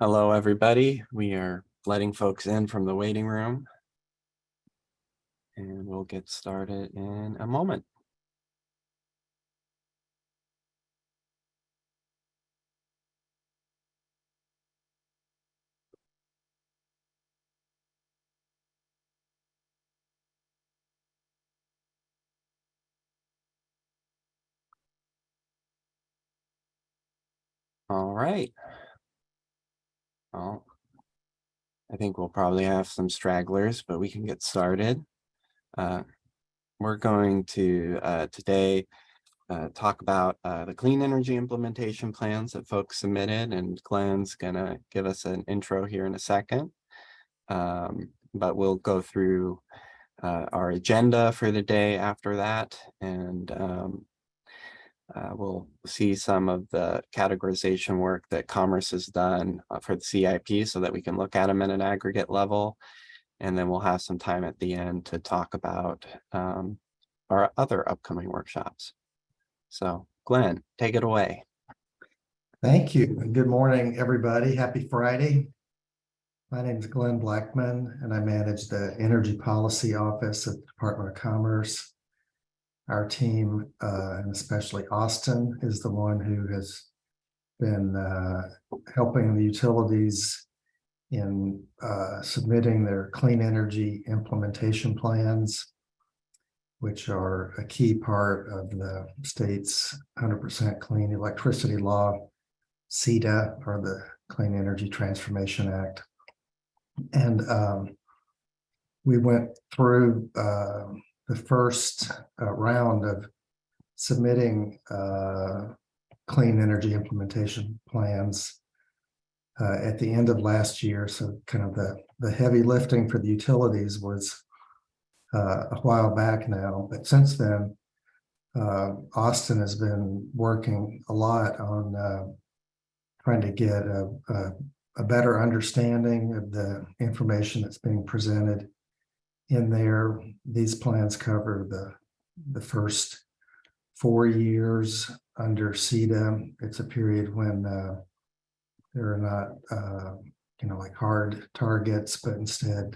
Hello, everybody. We are letting folks in from the waiting room, and we'll get started in a moment. All right. Well, I think we'll probably have some stragglers, but we can get started. We're going to today talk about the clean energy implementation plans that folks submitted, and Glenn's gonna give us an intro here in a second. But we'll go through our agenda for the day after that, and we'll see some of the categorization work that Commerce has done for the CEIP so that we can look at them at an aggregate level. And then we'll have some time at the end to talk about our other upcoming workshops. So Glenn, take it away. Thank you. And good morning, everybody. Happy Friday. My name is Glenn Blackman, and I manage the Energy Policy Office at the Department of Commerce. Our team, and especially Austin, is the one who has been helping the utilities in submitting their clean energy implementation plans, which are a key part of the state's 100% clean electricity law, CETA, or the Clean Energy Transformation Act. And we went through the first round of submitting clean energy implementation plans at the end of last year. So kind of the heavy lifting for the utilities was a while back now. But since then, Austin has been working a lot on trying to get a better understanding of the information that's being presented in there. These plans cover the first 4 years under CETA. It's a period when there are not, like hard targets, but instead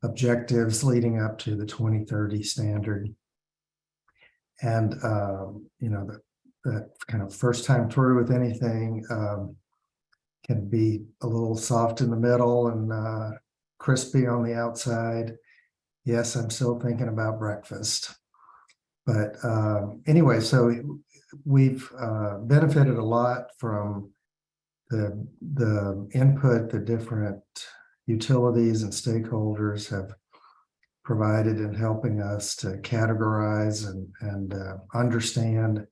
objectives leading up to the 2030 standard. And, that kind of first time through with anything can be a little soft in the middle and crispy on the outside. Yes, I'm still thinking about breakfast. But anyway, so we've benefited a lot from the input the different utilities and stakeholders have provided in helping us to categorize and understand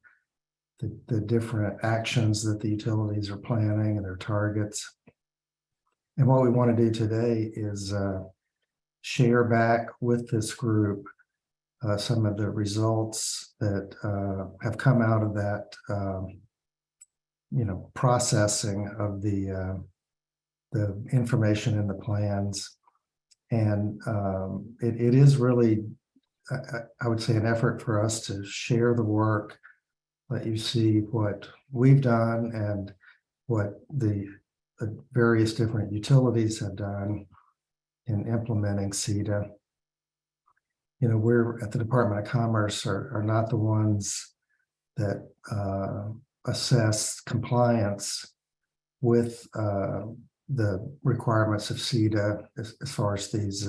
the different actions that the utilities are planning and their targets. And what we want to do today is share back with this group some of the results that have come out of that, processing of the information in the plans. And it is really, I would say, an effort for us to share the work, let you see what we've done and what the various different utilities have done in implementing CETA. We're at the Department of Commerce are not the ones that assess compliance with the requirements of CETA as far as these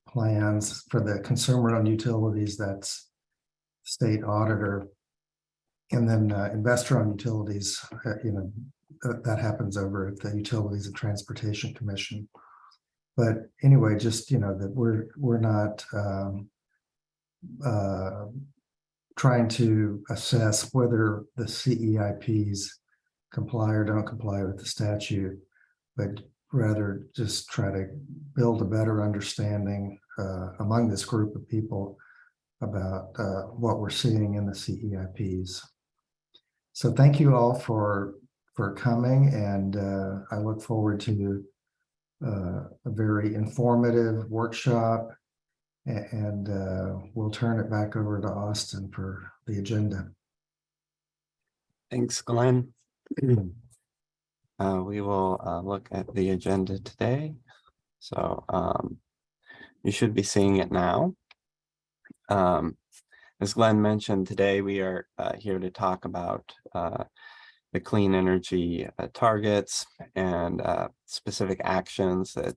plans. For the consumer-owned utilities, that's state auditor. And then investor-owned utilities, that happens over at the Utilities and Transportation Commission. But anyway, just that we're not trying to assess whether the CEIPs comply or don't comply with the statute, but rather just try to build a better understanding among this group of people about what we're seeing in the CEIPs. So thank you all for coming, and I look forward to a very informative workshop, and we'll turn it back over to Austin for the agenda. Thanks, Glenn. We will look at the agenda today. So you should be seeing it now. As Glenn mentioned, today we are here to talk about the clean energy targets and specific actions that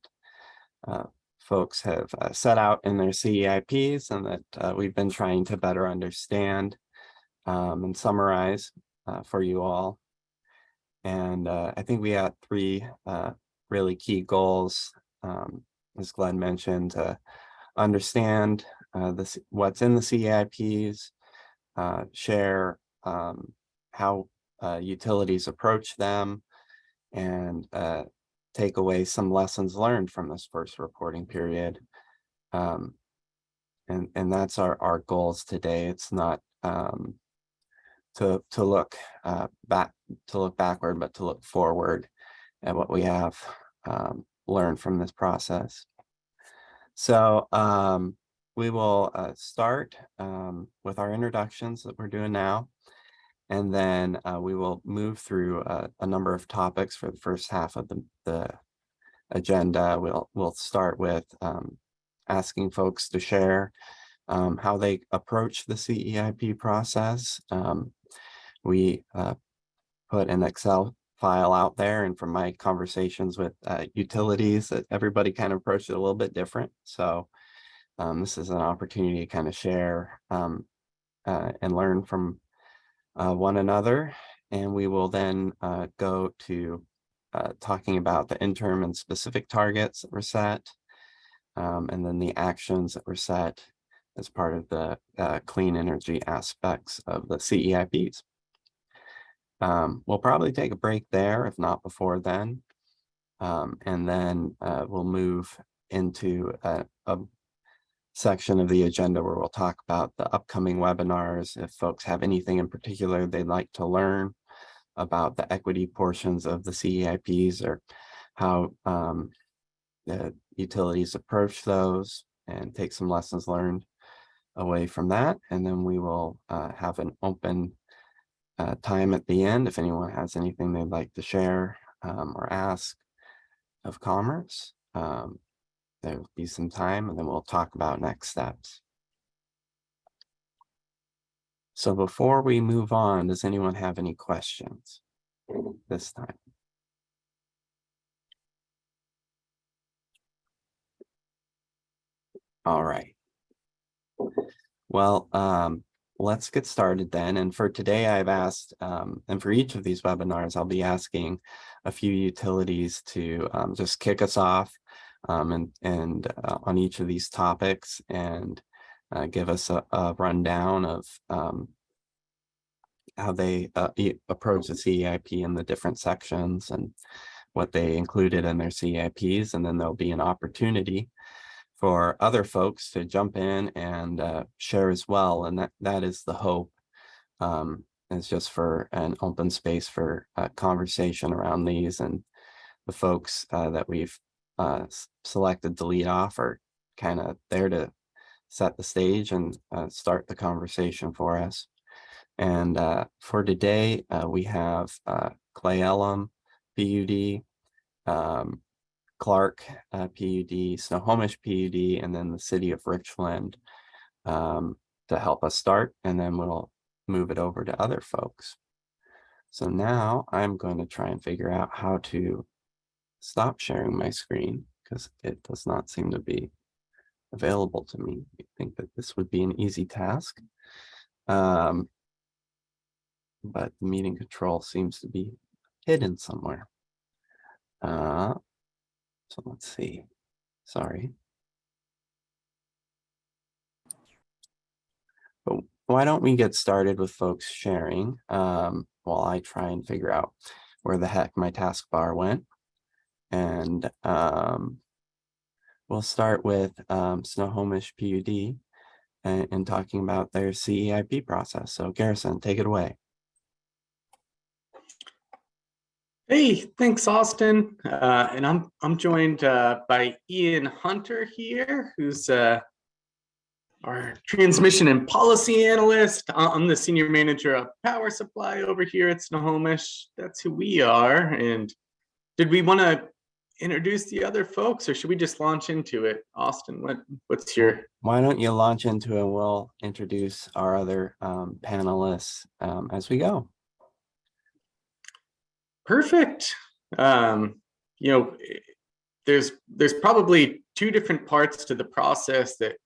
folks have set out in their CEIPs and that we've been trying to better understand and summarize for you all. And I think we had three really key goals, as Glenn mentioned, to understand what's in the CEIPs, share how utilities approach them, and take away some lessons learned from this first reporting period. And that's our goals today. It's not to look backward, but to look forward at what we have learned from this process. So we will start with our introductions that we're doing now, and then we will move through a number of topics for the first half of the agenda. We'll start with asking folks to share how they approach the CEIP process. We put an Excel file out there, and from my conversations with utilities, that everybody kind of approached it a little bit different. So this is an opportunity to kind of share and learn from one another. And we will then go to talking about the interim and specific targets that were set, and then the actions that were set as part of the clean energy aspects of the CEIPs. We'll probably take a break there, if not before then. And then we'll move into a section of the agenda where we'll talk about the upcoming webinars. If folks have anything in particular they'd like to learn about the equity portions of the CEIPs, or how the utilities approach those, and take some lessons learned away from that. And then we will have an open time at the end if anyone has anything they'd like to share or ask of Commerce. There'll be some time, and then we'll talk about next steps. So before we move on, does anyone have any questions this time? All right. Well, let's get started then. And for today, I've asked, and for each of these webinars, I'll be asking a few utilities to just kick us off and on each of these topics, and give us a rundown of how they approach the CEIP in the different sections and what they included in their CEIPs. And then there'll be an opportunity for other folks to jump in and share as well. And that is the hope. It's just for an open space for conversation around these, and the folks that we've selected to lead off are kind of there to set the stage and start the conversation for us. And for today, we have Clay Elum, PUD, Clark PUD, Snohomish PUD, and then the city of Richland to help us start, and then we'll move it over to other folks. So now I'm going to try and figure out how to stop sharing my screen, because it does not seem to be available to me. I think that this would be an easy task. But the meeting control seems to be hidden somewhere. So let's see. Sorry. But why don't we get started with folks sharing while I try and figure out where the heck my taskbar went. And we'll start with Snohomish PUD and talking about their CEIP process. So Garrison, take it away. Hey, thanks, Austin. And I'm joined by Ian Hunter here, who's our transmission and policy analyst. I'm the senior manager of power supply over here at Snohomish. That's who we are. And did we want to introduce the other folks, or should we just launch into it? Austin, what's your... Why don't you launch into it? We'll introduce our other panelists as we go. Perfect. You know, there's probably two different parts to the process that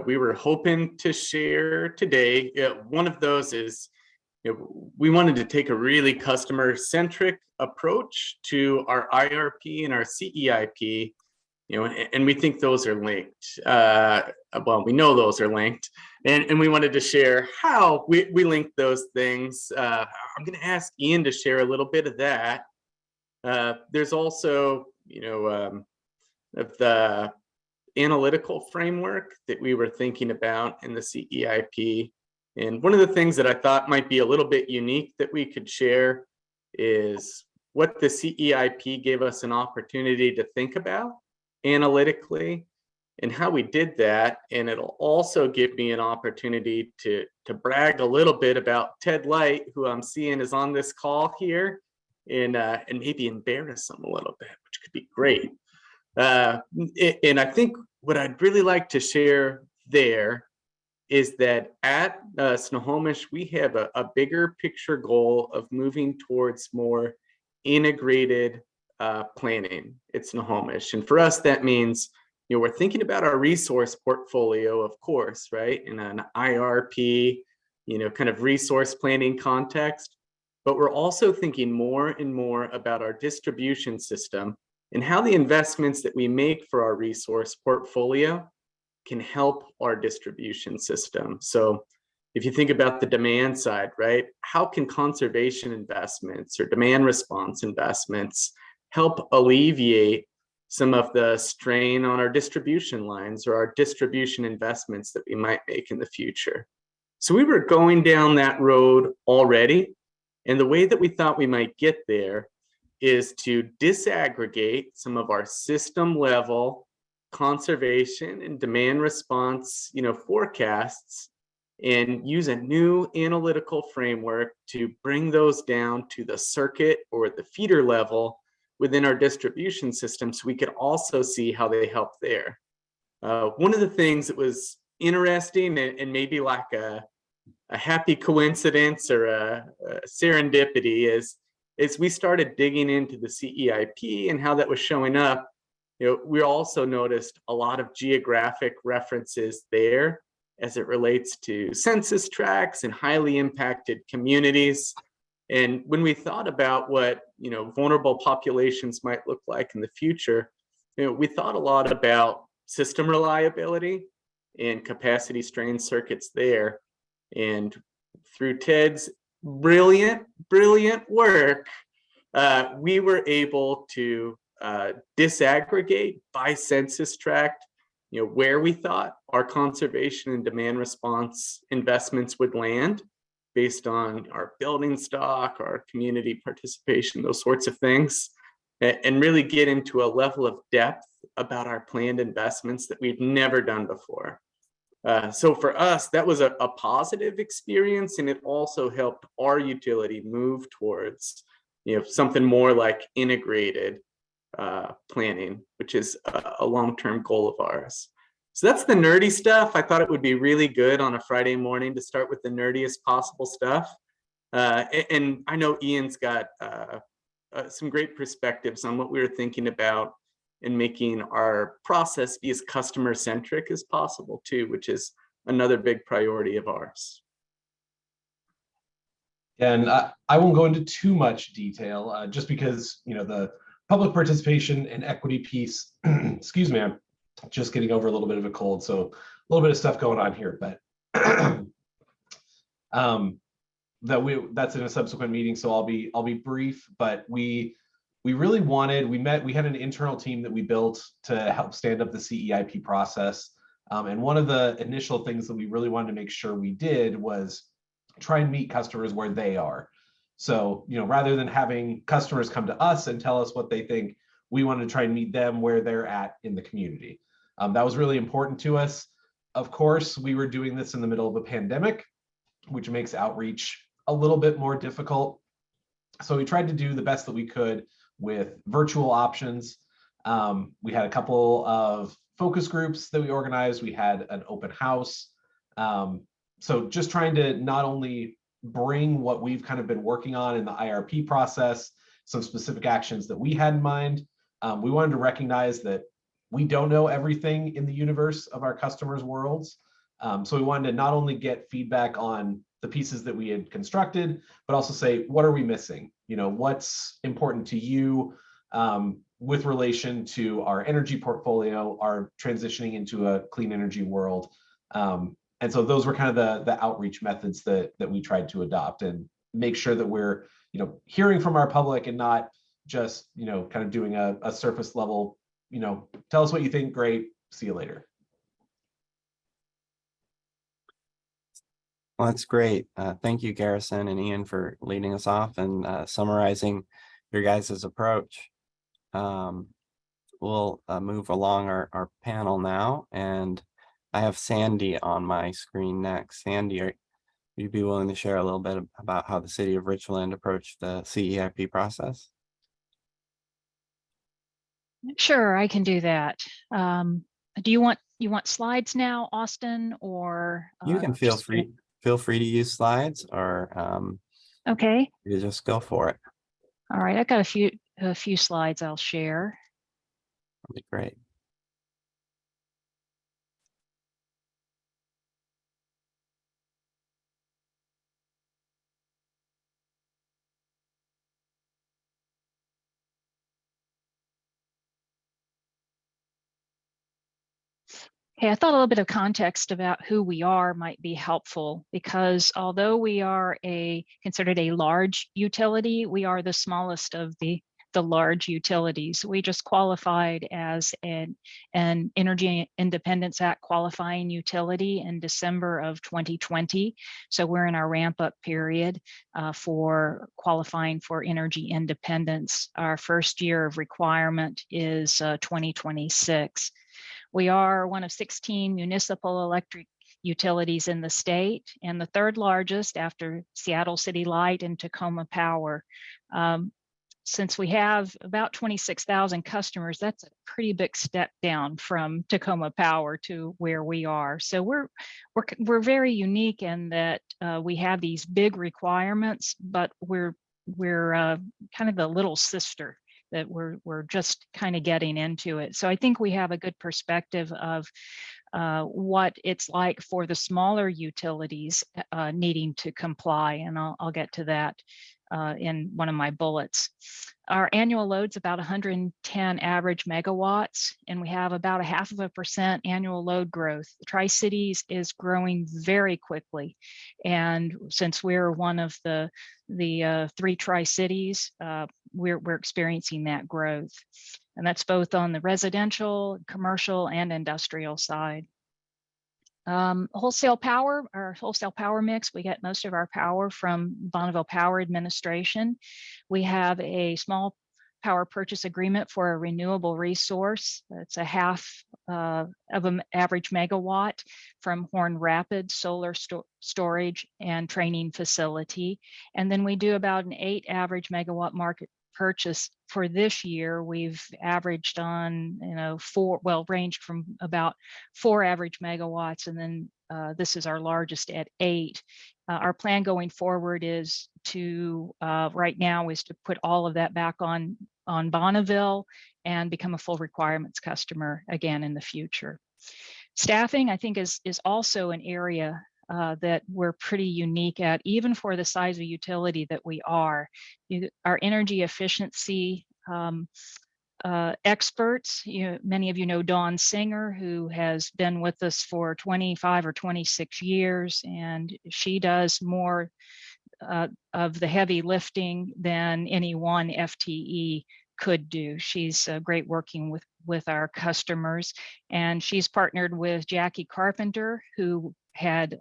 we were hoping to share today. One of those is, we wanted to take a really customer-centric approach to our IRP and our CEIP, and we think those are linked. Well, we know those are linked, and we wanted to share how we link those things. I'm going to ask Ian to share a little bit of that. There's also, of the analytical framework that we were thinking about in the CEIP. And one of the things that I thought might be a little bit unique that we could share is what the CEIP gave us an opportunity to think about analytically and how we did that. And it'll also give me an opportunity to brag a little bit about Ted Light, who I'm seeing is on this call here, and maybe embarrass him a little bit, which could be great. And I think what I'd really like to share there is that at Snohomish, we have a bigger picture goal of moving towards more integrated planning at Snohomish. And for us, that means, we're thinking about our resource portfolio, of course, right? In an IRP, kind of resource planning context, but we're also thinking more and more about our distribution system and how the investments that we make for our resource portfolio can help our distribution system. So if you think about the demand side, right, how can conservation investments or demand response investments help alleviate some of the strain on our distribution lines or our distribution investments that we might make in the future? So we were going down that road already. And the way that we thought we might get there is to disaggregate some of our system level conservation and demand response, forecasts, and use a new analytical framework to bring those down to the circuit or the feeder level within our distribution system, so we could also see how they help there. One of the things that was interesting and maybe like a happy coincidence or a serendipity is we started digging into the CEIP and how that was showing up. We also noticed a lot of geographic references there as it relates to census tracts and highly impacted communities. And when we thought about what vulnerable populations might look like in the future, we thought a lot about system reliability and capacity strain circuits there. And through Ted's brilliant work, we were able to disaggregate by census tract, where we thought our conservation and demand response investments would land based on our building stock, our community participation, those sorts of things, and really get into a level of depth about our planned investments that we've never done before. So for us, that was a positive experience, and it also helped our utility move towards something more like integrated planning, which is a long-term goal of ours. So that's the nerdy stuff. I thought it would be really good on a Friday morning to start with the nerdiest possible stuff. And I know Ian's got some great perspectives on what we were thinking about in making our process be as customer-centric as possible too, which is another big priority of ours. And I won't go into too much detail, just because the public participation and equity piece, excuse me, I'm just getting over a little bit of a cold, so a little bit of stuff going on here, but that's in a subsequent meeting, so I'll be brief. But we really wanted, we had an internal team that we built to help stand up the CEIP process, and one of the initial things that we really wanted to make sure we did was try and meet customers where they are. So, rather than having customers come to us and tell us what they think, we wanted to try and meet them where they're at in the community. That was really important to us. Of course, we were doing this in the middle of a pandemic, which makes outreach a little bit more difficult. So we tried to do the best that we could with virtual options. We had a couple of focus groups that we organized. We had an open house. So just trying to not only bring what we've kind of been working on in the IRP process, some specific actions that we had in mind. We wanted to recognize that we don't know everything in the universe of our customers' worlds. So we wanted to not only get feedback on the pieces that we had constructed, but also say, what are we missing? You know, what's important to you with relation to our energy portfolio, our transitioning into a clean energy world. And so those were kind of the outreach methods that we tried to adopt and make sure that we're, you know, hearing from our public and not just, you know, kind of doing a surface level, you know, tell us what you think, great, see you later. Well, that's great. Thank you, Garrison and Ian, for leading us off and summarizing your guys' approach. We'll move along our panel now, and I have Sandy on my screen next. Sandy, would you be willing to share a little bit about how the city of Richland approached the CEIP process? Sure, I can do that. Do you want slides now, Austin, or You can feel free to use slides, or okay. you just go for it. All right, I've got a few slides I'll share. That'd be great. Okay, I thought a little bit of context about who we are might be helpful, because although we are considered a large utility, we are the smallest of the large utilities. We just qualified as an Energy Independence Act qualifying utility in December of 2020. So we're in our ramp up period for qualifying for energy independence. Our first year of requirement is 2026. We are one of 16 municipal electric utilities in the state, and the third largest after Seattle City Light and Tacoma Power. Since we have about 26,000 customers, that's a pretty big step down from Tacoma Power to where we are. So we're very unique in that we have these big requirements, but we're kind of the little sister that we're just kind of getting into it. So I think we have a good perspective of what it's like for the smaller utilities needing to comply, and I'll get to that in one of my bullets. Our annual load's about 110 average megawatts, and we have about 0.5% annual load growth. The Tri-Cities is growing very quickly, and since we're one of the 3 Tri-Cities, we're experiencing that growth, and that's both on the residential, commercial, and industrial side. Wholesale power, our wholesale power mix, we get most of our power from Bonneville Power Administration. We have a small power purchase agreement for a renewable resource. It's a half of an average megawatt from Horn Rapids Solar Storage and Training Facility. And then we do about an 8 average megawatt market purchase for this year. We've averaged on, ranged from about 4 average megawatts, and then this is our largest at 8. Our plan going forward is to right now is to put all of that back on Bonneville and become a full requirements customer again in the future. Staffing, I think, is also an area that we're pretty unique at, even for the size of utility that we are. Our energy efficiency experts, many of you know Dawn Singer, who has been with us for 25 or 26 years, and she does more of the heavy lifting than any one FTE could do. She's great working with our customers, and she's partnered with Jackie Carpenter, who had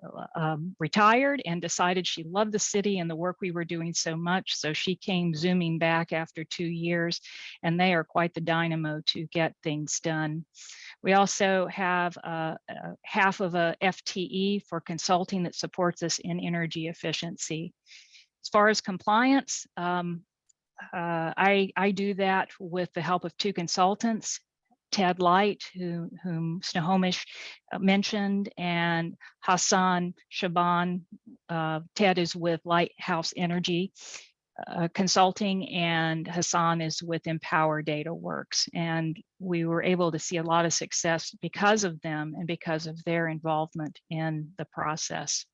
retired and decided she loved the city and the work we were doing so much. So she came zooming back after 2 years, and they are quite the dynamo to get things done. We also have half of a FTE for consulting that supports us in energy efficiency. As far as compliance, I do that with the help of two consultants, Ted Light, whom Snohomish mentioned, and Hassan Shaban. Ted is with Lighthouse Energy Consulting, and Hassan is with Empower Data Works. And we were able to see a lot of success because of them and because of their involvement in the process.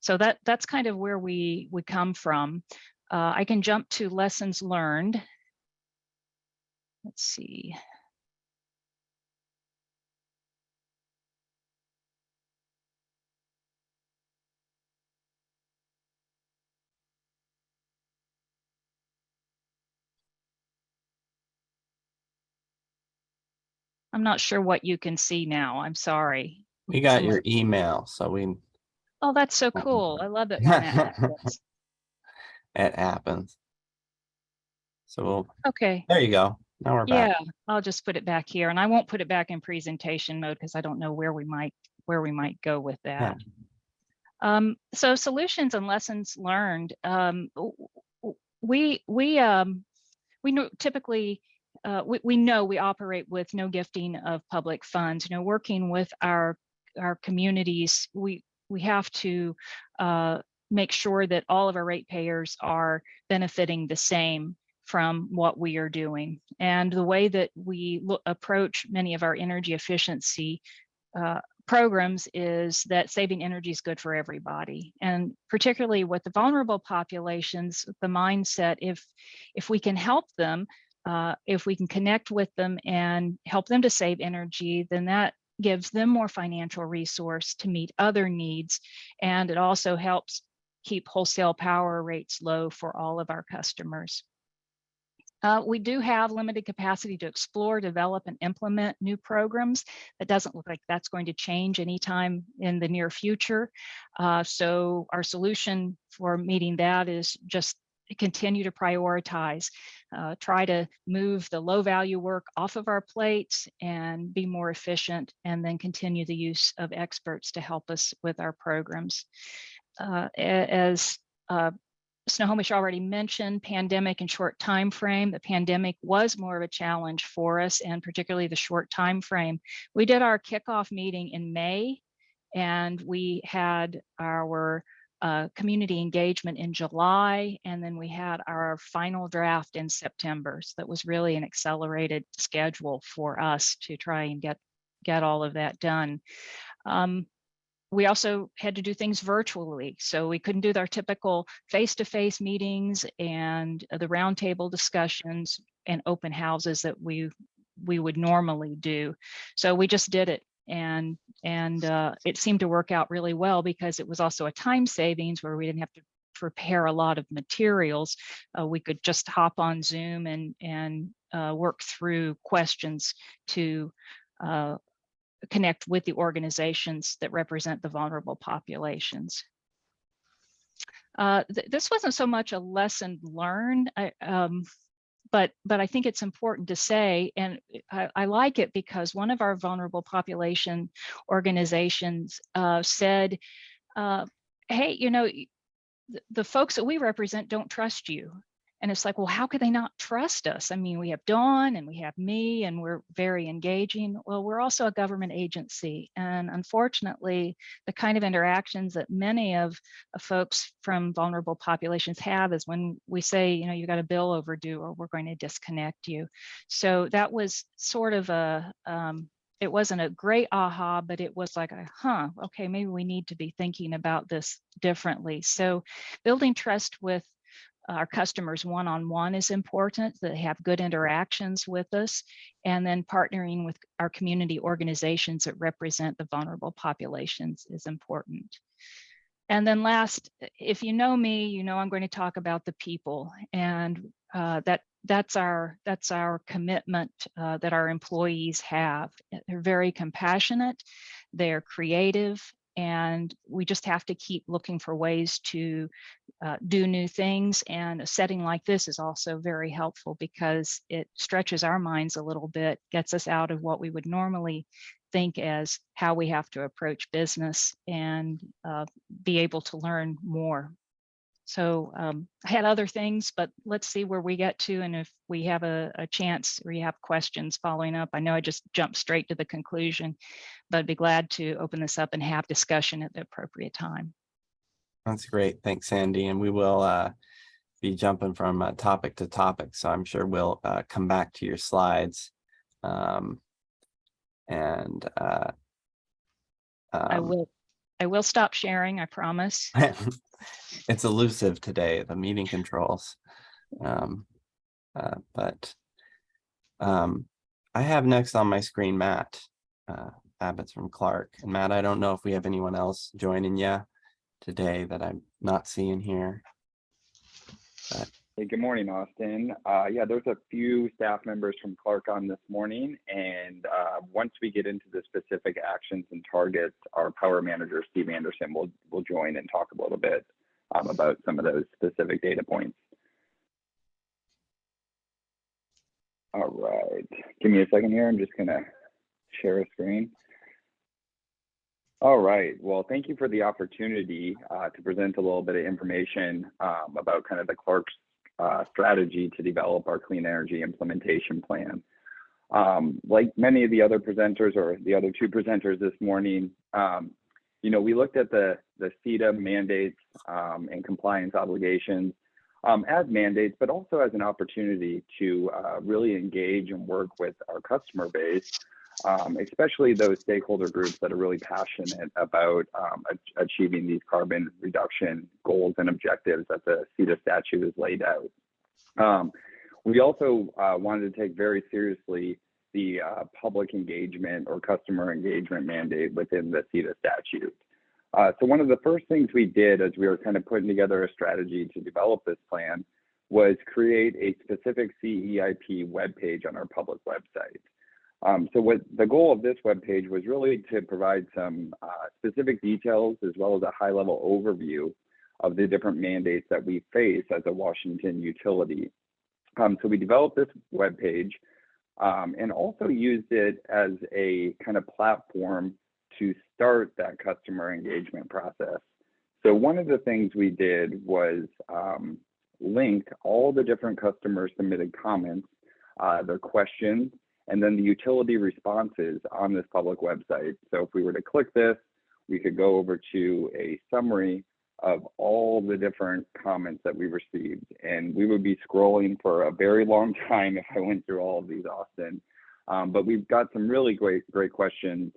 So that's kind of where we come from. I can jump to lessons learned. Let's see. I'm not sure what you can see now. I'm sorry. We got Someone- your email, so we Oh, that's so cool. I love it when that happens. it happens. So Okay. there you go. Now we're back. Yeah, I'll just put it back here, and I won't put it back in presentation mode because I don't know where we might go with that. So solutions and lessons learned. We know typically we know we operate with no gifting of public funds. You know, working with our communities, we have to make sure that all of our ratepayers are benefiting the same from what we are doing. And the way that we approach many of our energy efficiency programs is that saving energy is good for everybody. And particularly with the vulnerable populations, the mindset, if we can help them, if we can connect with them and help them to save energy, then that gives them more financial resource to meet other needs. And it also helps keep wholesale power rates low for all of our customers. We do have limited capacity to explore, develop, and implement new programs. It doesn't look like that's going to change anytime in the near future. So our solution for meeting that is just to continue to prioritize, try to move the low value work off of our plates and be more efficient, and then continue the use of experts to help us with our programs. As Snohomish already mentioned, pandemic and short time frame. The pandemic was more of a challenge for us, and particularly the short time frame. We did our kickoff meeting in May, and we had our community engagement in July, and then we had our final draft in September. So that was really an accelerated schedule for us to try and get all of that done. We also had to do things virtually, so we couldn't do our typical face-to-face meetings and the roundtable discussions and open houses that we would normally do. So we just did it, and it seemed to work out really well because it was also a time savings where we didn't have to prepare a lot of materials. We could just hop on Zoom and work through questions to connect with the organizations that represent the vulnerable populations. This wasn't so much a lesson learned, but I think it's important to say, and I like it because one of our vulnerable population organizations said, hey, you know, the folks that we represent don't trust you. And it's like, well, how could they not trust us? I mean, we have Dawn and we have me, and we're very engaging. Well, we're also a government agency. And unfortunately, the kind of interactions that many of folks from vulnerable populations have is when we say, you know, you got a bill overdue or we're going to disconnect you. So that was sort of it wasn't a great aha, but it was like, okay, maybe we need to be thinking about this differently. So building trust with our customers one-on-one is important, that they have good interactions with us, and then partnering with our community organizations that represent the vulnerable populations is important. And then last, if you know me, you know I'm going to talk about the people, and that's our commitment that our employees have. They're very compassionate, they're creative, and we just have to keep looking for ways to do new things. And a setting like this is also very helpful because it stretches our minds a little bit, gets us out of what we would normally think as how we have to approach business, and be able to learn more. So I had other things, but let's see where we get to. And if we have a chance or you have questions following up, I know I just jumped straight to the conclusion, but I'd be glad to open this up and have discussion at the appropriate time. That's great. Thanks, Sandy. And we will be jumping from topic to topic. So I'm sure we'll come back to your slides. And I will stop sharing, I promise. it's elusive today, the meeting controls. But I have next on my screen Matt Abbott's from Clark. And Matt, I don't know if we have anyone else joining you today that I'm not seeing here. But Hey, good morning, Austin. Yeah, there's a few staff members from Clark on this morning, and once we get into the specific actions and targets, our power manager, Steve Anderson, will join and talk a little bit about some of those specific data points. All right, give me a second here. I'm just gonna share a screen. All right, well, thank you for the opportunity to present a little bit of information about kind of the Clark's strategy to develop our clean energy implementation plan. Like many of the other presenters, or the other two presenters this morning, you know, we looked at the CETA mandates and compliance obligations as mandates, but also as an opportunity to really engage and work with our customer base, especially those stakeholder groups that are really passionate about achieving these carbon reduction goals and objectives that the CETA statute has laid out. We also wanted to take very seriously the public engagement or customer engagement mandate within the CETA statute. So one of the first things we did as we were kind of putting together a strategy to develop this plan was create a specific CEIP webpage on our public website. So what the goal of this webpage was really to provide some specific details as well as a high-level overview of the different mandates that we face as a Washington utility. So we developed this webpage and also used it as a kind of platform to start that customer engagement process. So one of the things we did was link all the different customer submitted comments, their questions, and then the utility responses on this public website. So if we were to click this, we could go over to a summary of all the different comments that we received. And we would be scrolling for a very long time if I went through all of these, Austin. But we've got some really great questions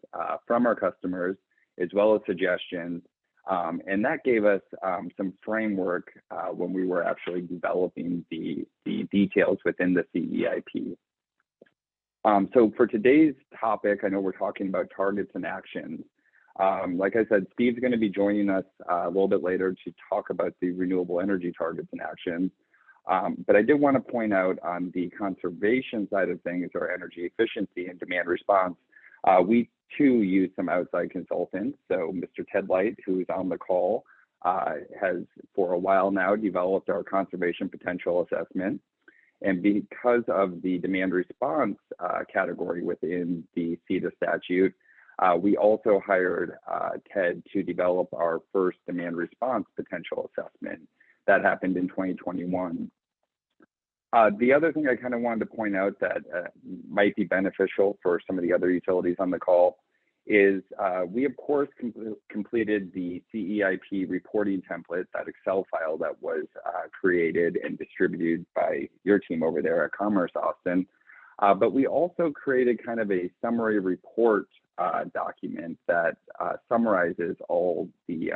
from our customers, as well as suggestions. And that gave us some framework when we were actually developing the details within the CEIP. So for today's topic, I know we're talking about targets and actions. Like I said, Steve's going to be joining us a little bit later to talk about the renewable energy targets and actions. But I did want to point out on the conservation side of things, or energy efficiency and demand response, we too use some outside consultants. So Mr. Ted Light, who's on the call, has for a while now developed our conservation potential assessment. And because of the demand response category within the CETA statute, we also hired Ted to develop our first demand response potential assessment. That happened in 2021. The other thing I kind of wanted to point out that might be beneficial for some of the other utilities on the call is we, of course, completed the CEIP reporting template, that Excel file that was created and distributed by your team over there at Commerce, Austin. But we also created kind of a summary report document that summarizes all the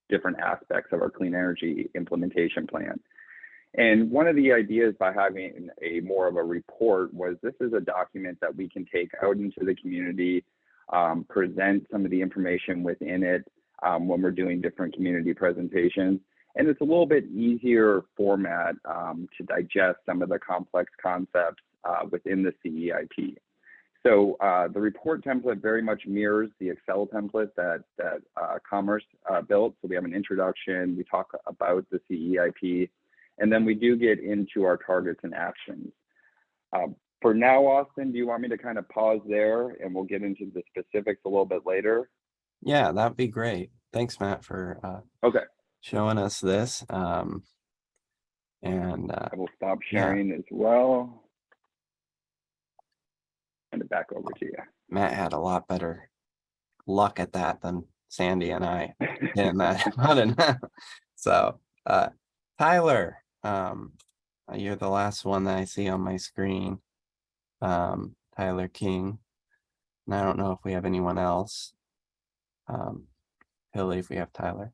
different aspects of our clean energy implementation plan. And one of the ideas by having a more of a report was this is a document that we can take out into the community, present some of the information within it when we're doing different community presentations. And it's a little bit easier format to digest some of the complex concepts within the CEIP. So the report template very much mirrors the Excel template that Commerce built. So we have an introduction, we talk about the CEIP, and then we do get into our targets and actions. For now, Austin, do you want me to kind of pause there and we'll get into the specifics a little bit later? yeah, that'd be great. Thanks, Matt, for Okay. showing us this. And I will stop yeah. sharing as well. Send it back over to you. Matt had a lot better luck at that than Sandy and I in that running. So Tyler, you're the last one that I see on my screen. Tyler King. And I don't know if we have anyone else. Hilly, if we have Tyler.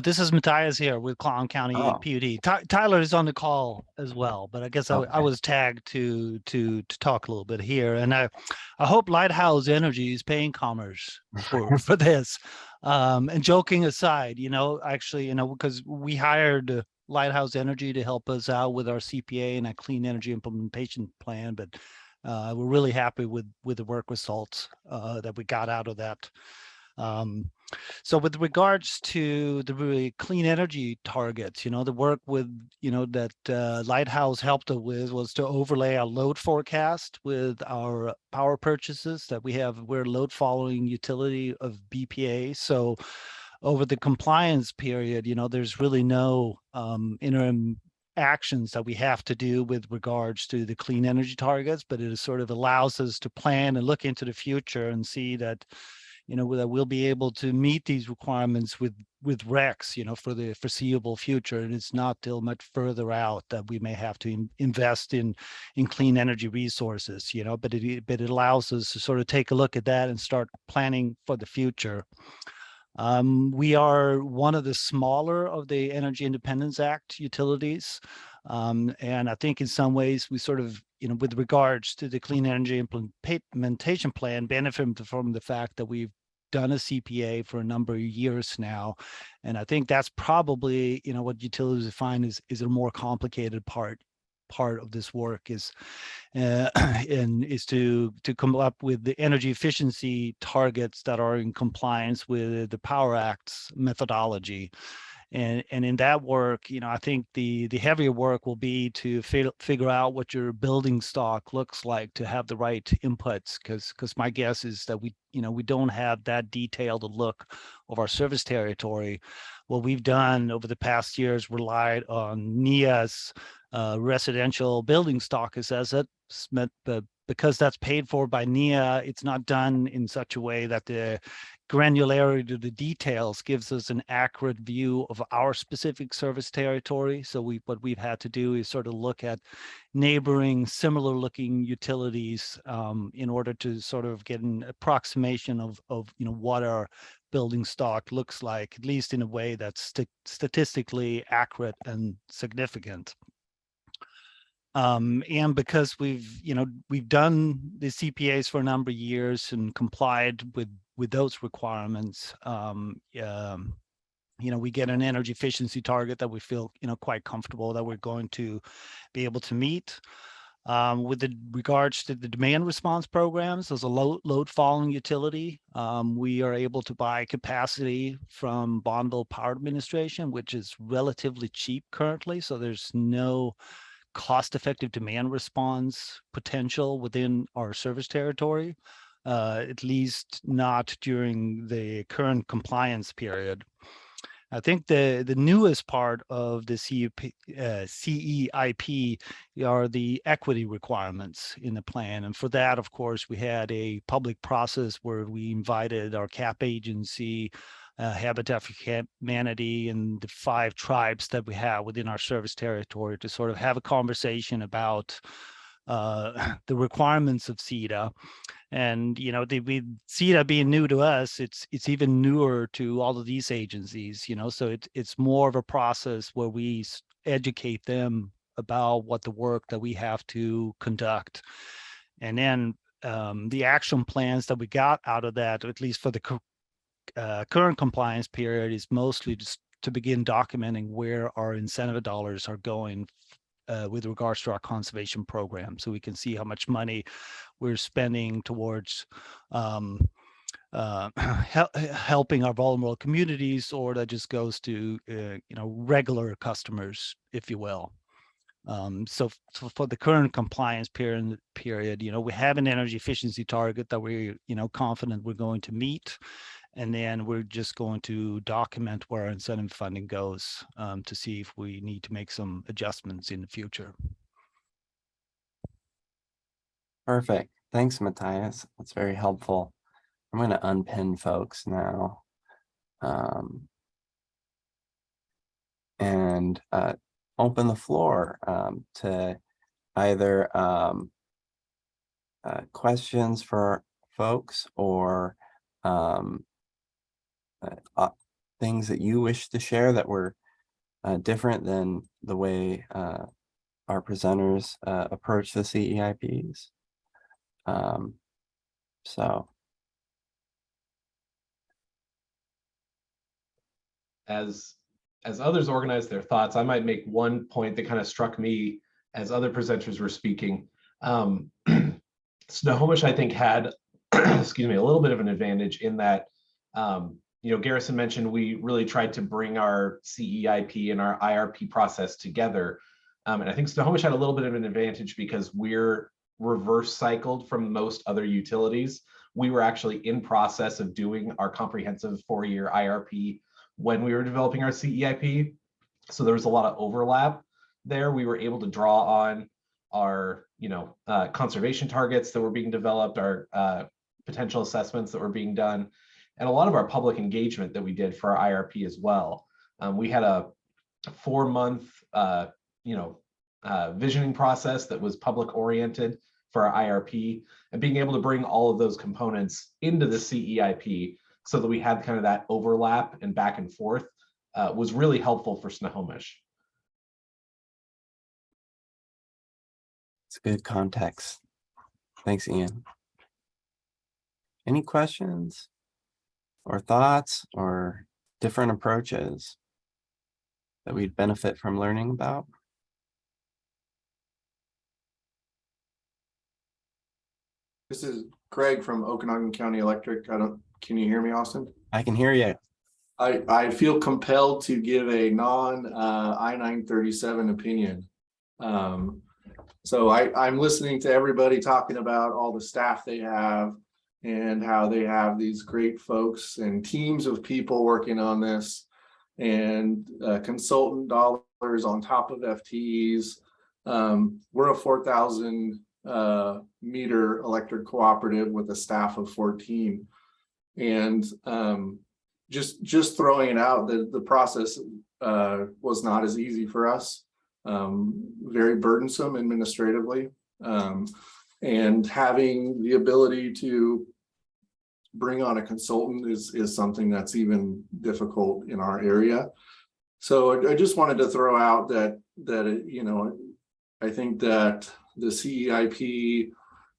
This is Matthias here with Clown County Oh. PUD. Tyler is on the call as well, but I guess I Okay. was tagged to talk a little bit here, and I hope Lighthouse Energy is paying Commerce for this. And joking aside, actually, because we hired Lighthouse Energy to help us out with our CPA and our clean energy implementation plan, but we're really happy with the work results that we got out of that. So with regards to the really clean energy targets, the work with, that Lighthouse helped us with was to overlay our load forecast with our power purchases that we have. We're load following utility of BPA. So over the compliance period, there's really no interim actions that we have to do with regards to the clean energy targets, but it sort of allows us to plan and look into the future and see that that we'll be able to meet these requirements with RECs, for the foreseeable future. And it's not till much further out that we may have to invest in clean energy resources, but it allows us to sort of take a look at that and start planning for the future. We are one of the smaller of the Energy Independence Act utilities. And I think in some ways we sort of, with regards to the clean energy implementation plan, benefit from the fact that we've done a CPA for a number of years now. And I think that's probably, what utilities find is a more complicated part of this work is and is to come up with the energy efficiency targets that are in compliance with the Power Act's methodology. And in that work, I think the heavier work will be to figure out what your building stock looks like to have the right inputs, because my guess is that we don't have that detailed a look of our service territory. What we've done over the past years relied on NEA's residential building stock assessment, but because that's paid for by NEA, it's not done in such a way that the granularity to the details gives us an accurate view of our specific service territory. So what we've had to do is sort of look at neighboring similar looking utilities in order to sort of get an approximation of what our building stock looks like, at least in a way that's statistically accurate and significant. And because we've done the CPAs for a number of years and complied with those requirements, we get an energy efficiency target that we feel quite comfortable that we're going to be able to meet. With regards to the demand response programs, as a load following utility, we are able to buy capacity from Bonneville Power Administration, which is relatively cheap currently. So there's no cost-effective demand response potential within our service territory, at least not during the current compliance period. I think the newest part of the CEIP are the equity requirements in the plan. And for that, of course, we had a public process where we invited our CAP agency, Habitat for Humanity, and the 5 tribes that we have within our service territory to sort of have a conversation about the requirements of CETA. And with CETA being new to us, it's even newer to all of these agencies. So it's more of a process where we educate them about what the work that we have to conduct, and then the action plans that we got out of that, at least for the current compliance period, is mostly just to begin documenting where our incentive dollars are going with regards to our conservation program, so we can see how much money we're spending towards helping our vulnerable communities, or that just goes to regular customers, if you will. So for the current compliance period, we have an energy efficiency target that we're confident we're going to meet. And then we're just going to document where our incentive funding goes to see if we need to make some adjustments in the future. Perfect. Thanks, Matthias. That's very helpful. I'm going to unpin folks now. And open the floor to either questions for folks or things that you wish to share that were different than the way our presenters approach the CEIPs. So As others organize their thoughts, I might make one point that kind of struck me as other presenters were speaking. Snohomish, I think, had, excuse me, a little bit of an advantage in that, Garrison mentioned we really tried to bring our CEIP and our IRP process together. And I think Snohomish had a little bit of an advantage because we're reverse cycled from most other utilities. We were actually in process of doing our comprehensive 4-year IRP when we were developing our CEIP. So there was a lot of overlap there. We were able to draw on our, conservation targets that were being developed, our potential assessments that were being done, and a lot of our public engagement that we did for our IRP as well. We had a 4-month, visioning process that was public oriented for our IRP, and being able to bring all of those components into the CEIP so that we had kind of that overlap and back and forth was really helpful for Snohomish. it's good context. Thanks, Ian. Any questions or thoughts or different approaches that we'd benefit from learning about? This is Craig from Okanagan County Electric. Can you hear me, Austin? I can hear you. I feel compelled to give a non I-937 opinion. So I'm listening to everybody talking about all the staff they have and how they have these great folks and teams of people working on this, and consultant dollars on top of FTEs. We're a 4,000 meter electric cooperative with a staff of 14, and just throwing it out, the process was not as easy for us, very burdensome administratively, and having the ability to bring on a consultant is something that's even difficult in our area. So I just wanted to throw out that I think that the CEIP,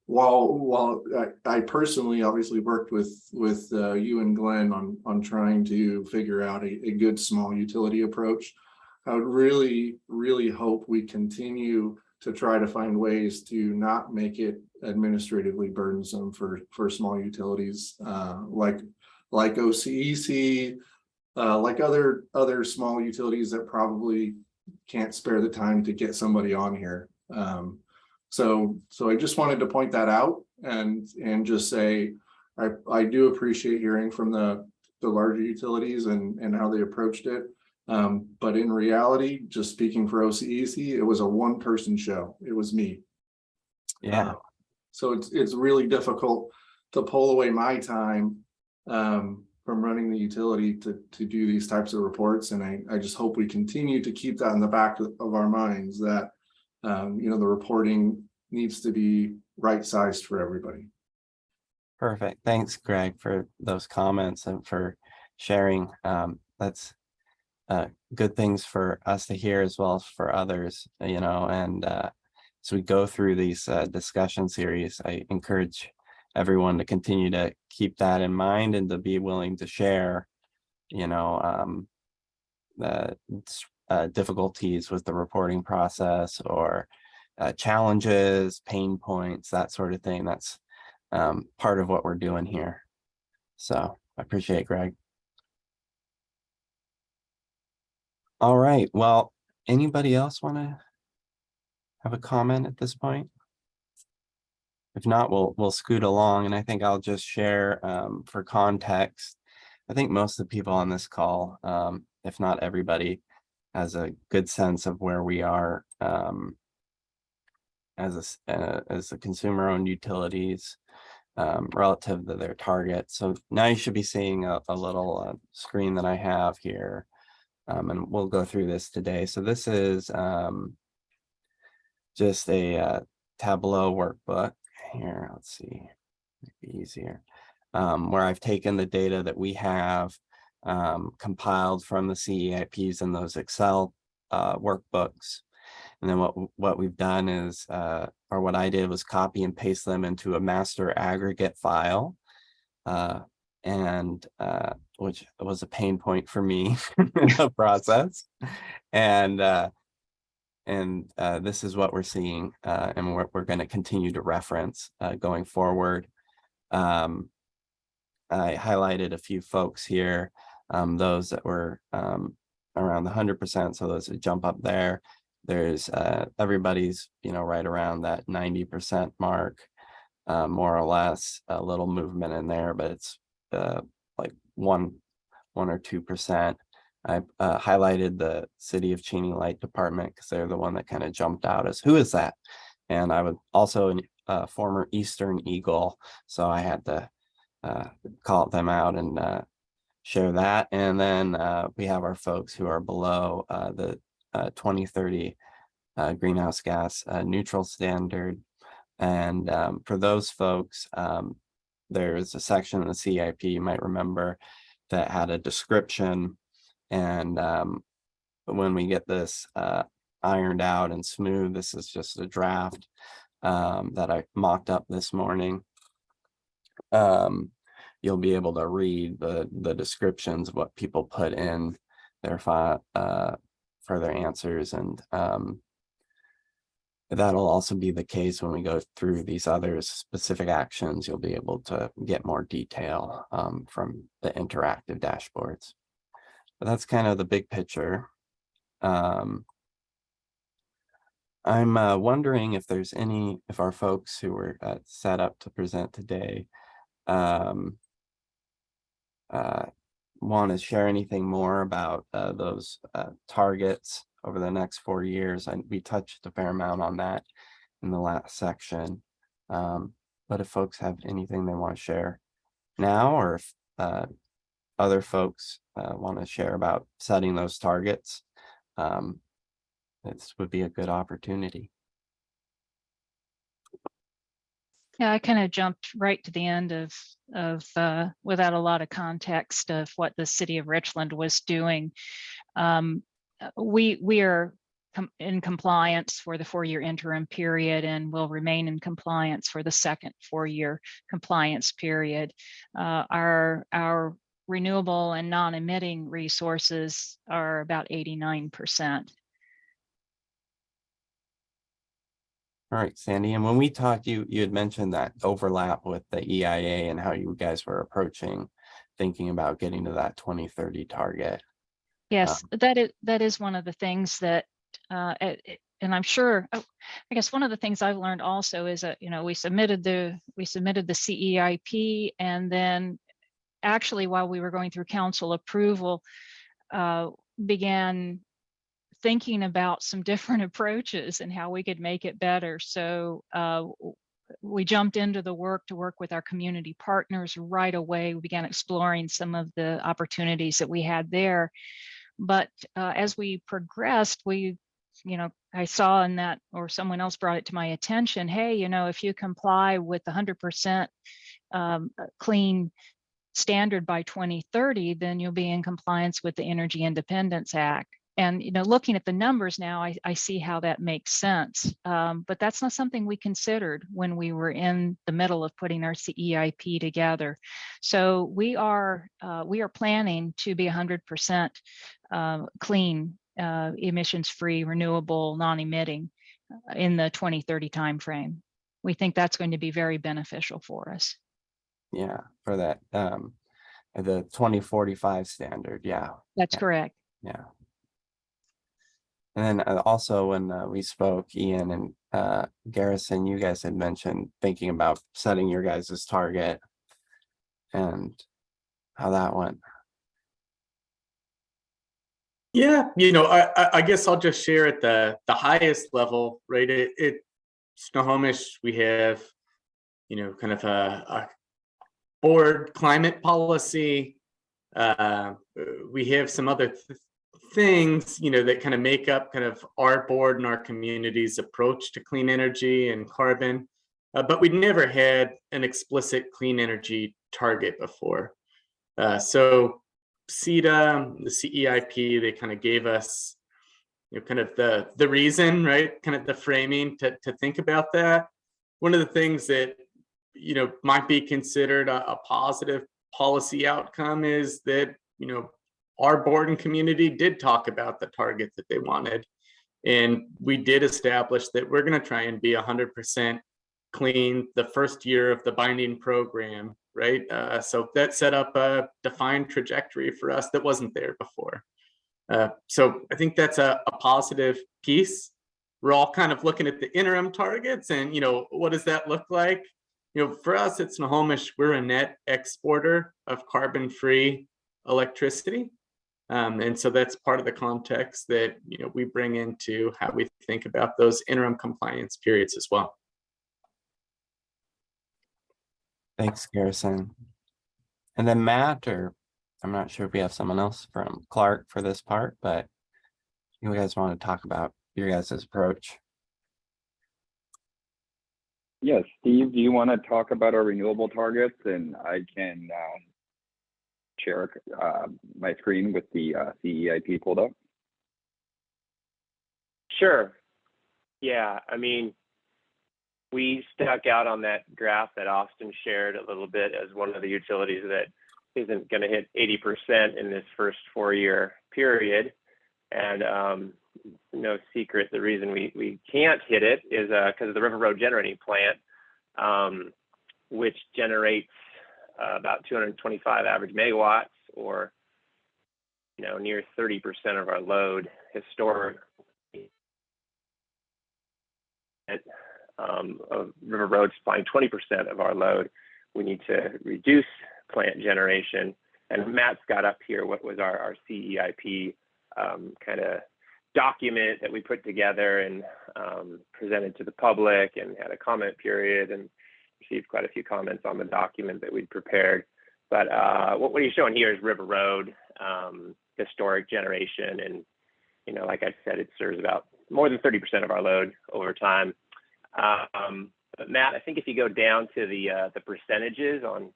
while I personally obviously worked with you and Glenn on trying to figure out a good small utility approach, I would really, really hope we continue to try to find ways to not make it administratively burdensome for small utilities like OCEC, like other small utilities that probably can't spare the time to get somebody on here. So I just wanted to point that out and just say I do appreciate hearing from the larger utilities and how they approached it. But in reality, just speaking for OCEC, it was a one-person show. It was me. Yeah. So it's really difficult to pull away my time from running the utility to do these types of reports. And I just hope we continue to keep that in the back of our minds that the reporting needs to be right-sized for everybody. Perfect. Thanks, Greg, for those comments and for sharing. That's good things for us to hear as well as for others, and as we go through these discussion series, I encourage everyone to continue to keep that in mind and to be willing to share, the difficulties with the reporting process or challenges, pain points, that sort of thing. That's part of what we're doing here. So I appreciate it, Greg. All right. Well, anybody else want to have a comment at this point? If not, we'll scoot along, and I think I'll just share for context. I think most of the people on this call, if not everybody, has a good sense of where we are as a consumer-owned utilities relative to their target. So now you should be seeing a little screen that I have here, and we'll go through this today. So this is just a Tableau workbook here. Let's see, might be easier, where I've taken the data that we have compiled from the CEIPs and those Excel workbooks. And then what we've done is, or what I did was copy and paste them into a master aggregate file, and which was a pain point for me in the process. And this is what we're seeing, and we're going to continue to reference going forward. I highlighted a few folks here, those that were around the 100%, so those that jump up there. There's everybody's, right around that 90% mark, more or less. A little movement in there, but it's like 1 or 2%. I highlighted the City of Cheney Light Department because they're the one that kind of jumped out as who is that? And I would also a former Eastern Eagle, so I had to call them out and share that. And then we have our folks who are below the 2030 greenhouse gas neutral standard. And for those folks, there's a section in the CIP, you might remember, that had a description. And when we get this ironed out and smooth, this is just a draft that I mocked up this morning. You'll be able to read the descriptions, what people put in their file for their answers. And that'll also be the case when we go through these other specific actions. You'll be able to get more detail from the interactive dashboards. But that's kind of the big picture. I'm wondering if there's if our folks who were set up to present today want to share anything more about those targets over the next 4 years. We touched a fair amount on that in the last section. But if folks have anything they want to share now, or if other folks want to share about setting those targets, this would be a good opportunity. Yeah, I kind of jumped right to the end of without a lot of context of what the city of Richland was doing. We are in compliance for the 4-year interim period and will remain in compliance for the second 4-year compliance period. Our renewable and non-emitting resources are about 89%. All right, Sandy. And when we talked, you had mentioned that overlap with the EIA and how you guys were approaching thinking about getting to that 2030 target. Yes, that is one of the things that, and I'm sure, I guess one of the things I've learned also is that, we submitted the CEIP, and then actually while we were going through council approval, began thinking about some different approaches and how we could make it better. So we jumped into the work to work with our community partners right away. We began exploring some of the opportunities that we had there. But as we progressed, I saw in that, or someone else brought it to my attention, hey, if you comply with the 100% clean standard by 2030, then you'll be in compliance with the Energy Independence Act. And, looking at the numbers now, I see how that makes sense. But that's not something we considered when we were in the middle of putting our CEIP together. So we are planning to be 100% clean, emissions-free, renewable, non-emitting in the 2030 timeframe. We think that's going to be very beneficial for us. Yeah, for that, the 2045 standard. Yeah. That's correct. Yeah. And then also when we spoke, Ian and Garrison, you guys had mentioned thinking about setting your guys' target and how that went. Yeah, I guess I'll just share at the highest level, right? At Snohomish, we have, kind of a board climate policy. We have some other things, that kind of make up kind of our board and our community's approach to clean energy and carbon. But we'd never had an explicit clean energy target before. So CETA, the CEIP, they kind of gave us, kind of the reason, right? Kind of the framing to think about that. One of the things that, might be considered a positive policy outcome is that, our board and community did talk about the target that they wanted. And we did establish that we're going to try and be 100% clean the first year of the binding program, right? So that set up a defined trajectory for us that wasn't there before. So I think that's a positive piece. We're all kind of looking at the interim targets and, what does that look like? For us at Snohomish, we're a net exporter of carbon-free electricity. And so that's part of the context that, we bring into how we think about those interim compliance periods as well. Thanks, Garrison. And then Matt, or I'm not sure if we have someone else from Clark for this part, but you guys want to talk about your guys' approach? Yes, Steve, do you want to talk about our renewable targets? And I can share my screen with the CEIP pulled up. Sure. Yeah, I mean, we stuck out on that graph that Austin shared a little bit as one of the utilities that isn't going to hit 80% in this first 4-year period. And no secret, the reason we can't hit it is because of the River Road generating plant, which generates about 225 average megawatts, or near 30% of our load historically. Of River Road supplying 20% of our load, we need to reduce plant generation. And Matt's got up here what was our CEIP kind of document that we put together and presented to the public, and had a comment period and received quite a few comments on the document that we'd prepared. But what he's showing here is River Road historic generation, and like I said, it serves about more than 30% of our load over time. But Matt, I think if you go down to the percentages on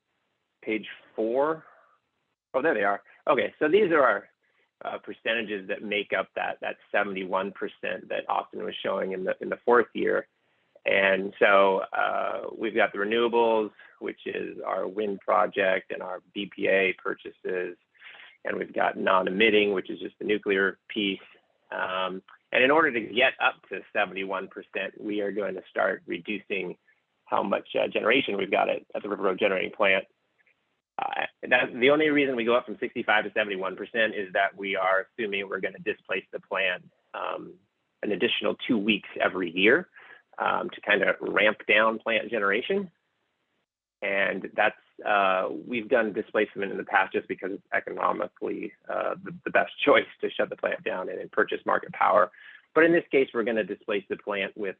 page 4, oh, there they are. Okay, so these are our percentages that make up that 71% that Austin was showing in the 4th year. And so we've got the renewables, which is our wind project and our BPA purchases, and we've got non-emitting, which is just the nuclear piece. And in order to get up to 71%, we are going to start reducing how much generation we've got at the River Road generating plant. The only reason we go up from 65 to 71% is that we are assuming we're going to displace the plant an additional 2 weeks every year to kind of ramp down plant generation. And that's we've done displacement in the past just because it's economically the best choice to shut the plant down and purchase market power. But in this case, we're going to displace the plant with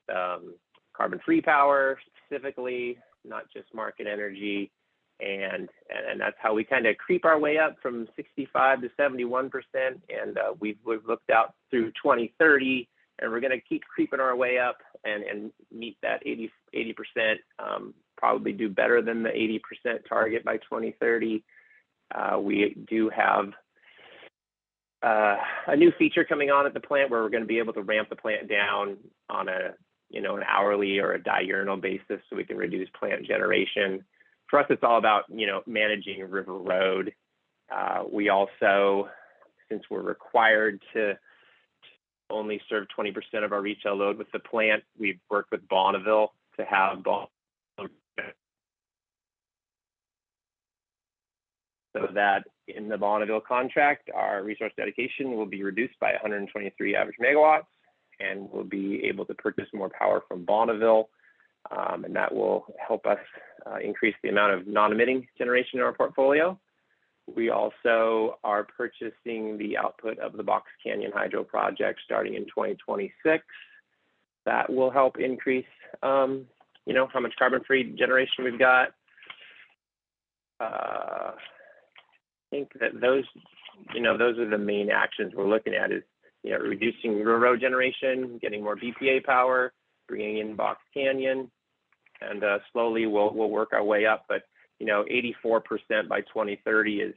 carbon-free power specifically, not just market energy. And that's how we kind of creep our way up from 65 to 71%. And we've looked out through 2030, and we're going to keep creeping our way up and meet that 80%, probably do better than the 80% target by 2030. We do have a new feature coming on at the plant where we're going to be able to ramp the plant down on an hourly or a diurnal basis so we can reduce plant generation. For us, it's all about, managing River Road. We also, since we're required to only serve 20% of our retail load with the plant, we've worked with Bonneville to have so that in the Bonneville contract, our resource dedication will be reduced by 123 average megawatts, and we'll be able to purchase more power from Bonneville. And that will help us increase the amount of non-emitting generation in our portfolio. We also are purchasing the output of the Box Canyon Hydro project starting in 2026. That will help increase, you know, how much carbon-free generation we've got. I think that those, you know, those are the main actions we're looking at is, you know, reducing railroad generation, getting more BPA power, bringing in Box Canyon, and slowly we'll work our way up. But, you know, 84% by 2030 is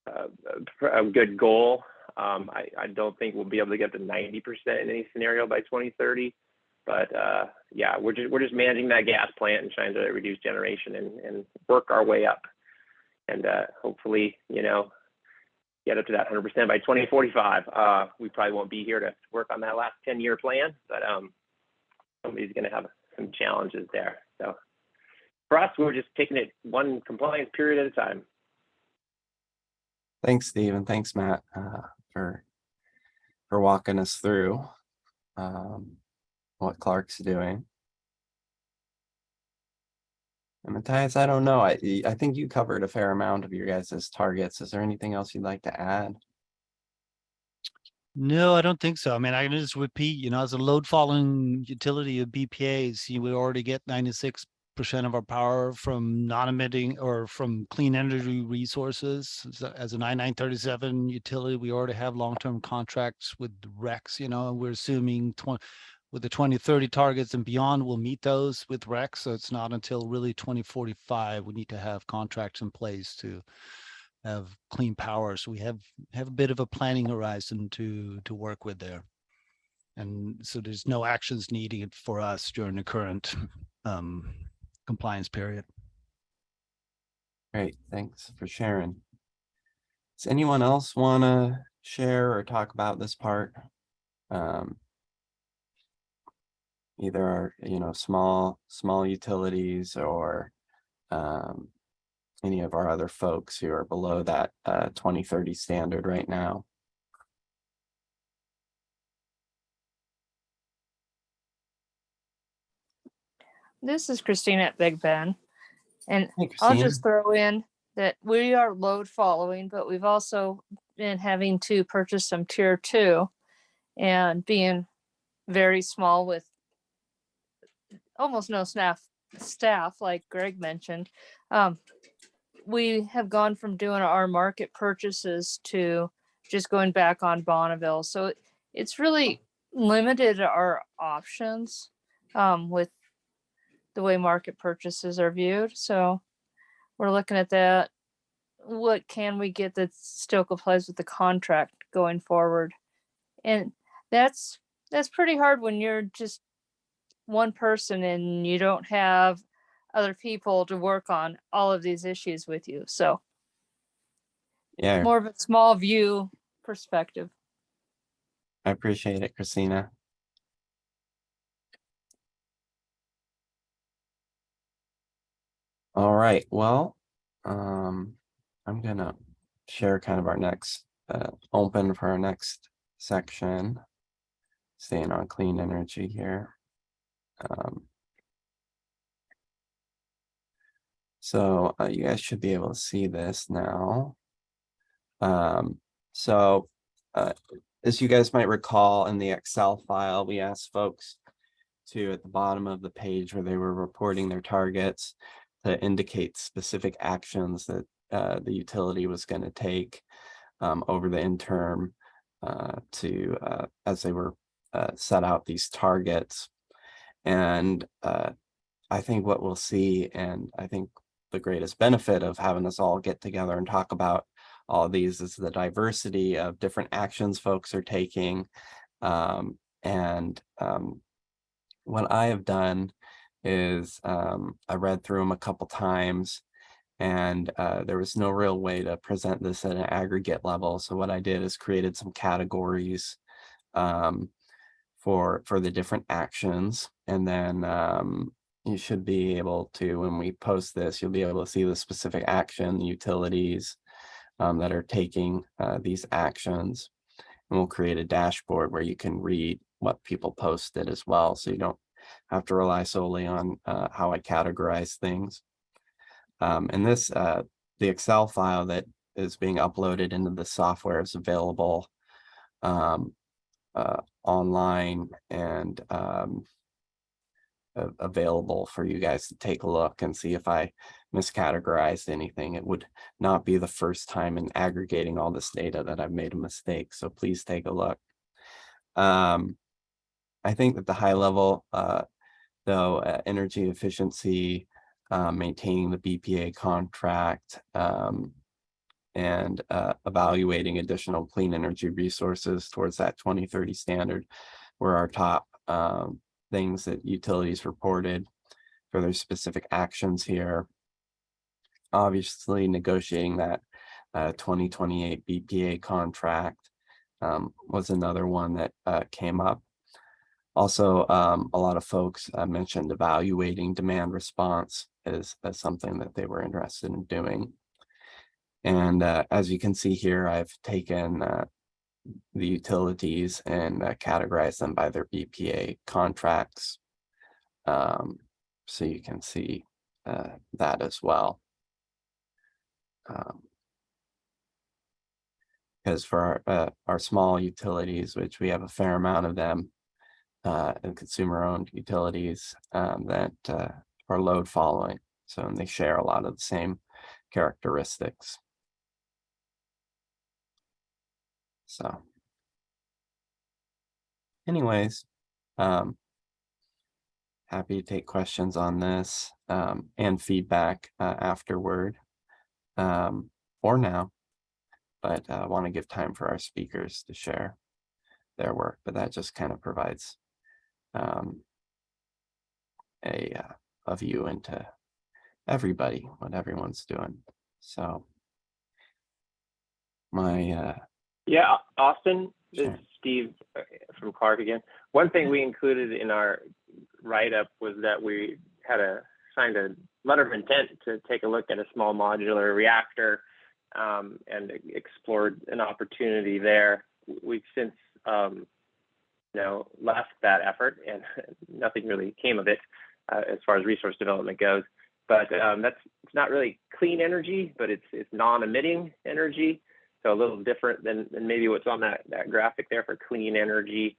a good goal. I don't think we'll be able to get to 90% in any scenario by 2030. But yeah, we're just managing that gas plant and trying to reduce generation and work our way up. And hopefully, you know, get up to that 100% by 2045. We probably won't be here to work on that last 10-year plan, but somebody's going to have some challenges there. So for us, we're just taking it one compliance period at a time. Thanks, Steve, and thanks, Matt, for walking us through what Clark's doing. And Matthias, I don't know. I think you covered a fair amount of your guys' targets. Is there anything else you'd like to add? No, I don't think so. I mean, I can just repeat, you know, as a load following utility of BPAs, we already get 96% of our power from non-emitting or from clean energy resources. As an I-937 utility, we already have long-term contracts with RECs, you know, and we're assuming with the 2030 targets and beyond, we'll meet those with RECs. So it's not until really 2045 we need to have contracts in place to have clean power. So we have a bit of a planning horizon to work with there. And so there's no actions needed for us during the current compliance period. Great, thanks for sharing. Does anyone else want to share or talk about this part? Either our, you know, small utilities or any of our other folks who are below that 2030 standard right now. This is Christina at Big Ben. And Hey, I'll Christina. just throw in that we are load following, but we've also been having to purchase some tier 2 and being very small with almost no staff like Greg mentioned. We have gone from doing our market purchases to just going back on Bonneville. So it's really limited our options with the way market purchases are viewed. So we're looking at that. What can we get that still complies with the contract going forward? And that's pretty hard when you're just one person and you don't have other people to work on all of these issues with you. So Yeah, more of a small view perspective. I appreciate it, Christina. All right, well, I'm gonna share kind of our next open for our next section, staying on clean energy here. So you guys should be able to see this now. So as you guys might recall in the Excel file, we asked folks to, at the bottom of the page where they were reporting their targets, to indicate specific actions that the utility was going to take over the interim to as they were set out these targets. And I think what we'll see, and I think the greatest benefit of having us all get together and talk about all of these, is the diversity of different actions folks are taking. What I have done is I read through them a couple times, and there was no real way to present this at an aggregate level. So what I did is created some categories for the different actions, and then you should be able to, when we post this, you'll be able to see the specific action, the utilities that are taking these actions. And we'll create a dashboard where you can read what people posted as well, so you don't have to rely solely on how I categorize things. And this, the Excel file that is being uploaded into the software is available online and available for you guys to take a look and see if I miscategorized anything. It would not be the first time in aggregating all this data that I've made a mistake, so please take a look. I think that the high level, though, energy efficiency, maintaining the BPA contract, and evaluating additional clean energy resources towards that 2030 standard were our top things that utilities reported for their specific actions here. Obviously, negotiating that 2028 BPA contract was another one that came up. Also, a lot of folks mentioned evaluating demand response as something that they were interested in doing. And as you can see here, I've taken the utilities and categorized them by their BPA contracts. So you can see that as well. Because for our small utilities, which we have a fair amount of them, and consumer-owned utilities that are load following, so and they share a lot of the same characteristics. So, anyways, happy to take questions on this and feedback afterward or now, but I want to give time for our speakers to share their work, but that just kind of provides a view into everybody, what everyone's doing. So my Yeah, Austin, this Sure. is Steve from Clark again. One thing we included in our write-up was that we had signed a letter of intent to take a look at a small modular reactor and explored an opportunity there. We've since left that effort, and nothing really came of it as far as resource development goes. But it's not really clean energy, but it's non-emitting energy. So a little different than maybe what's on that graphic there for clean energy.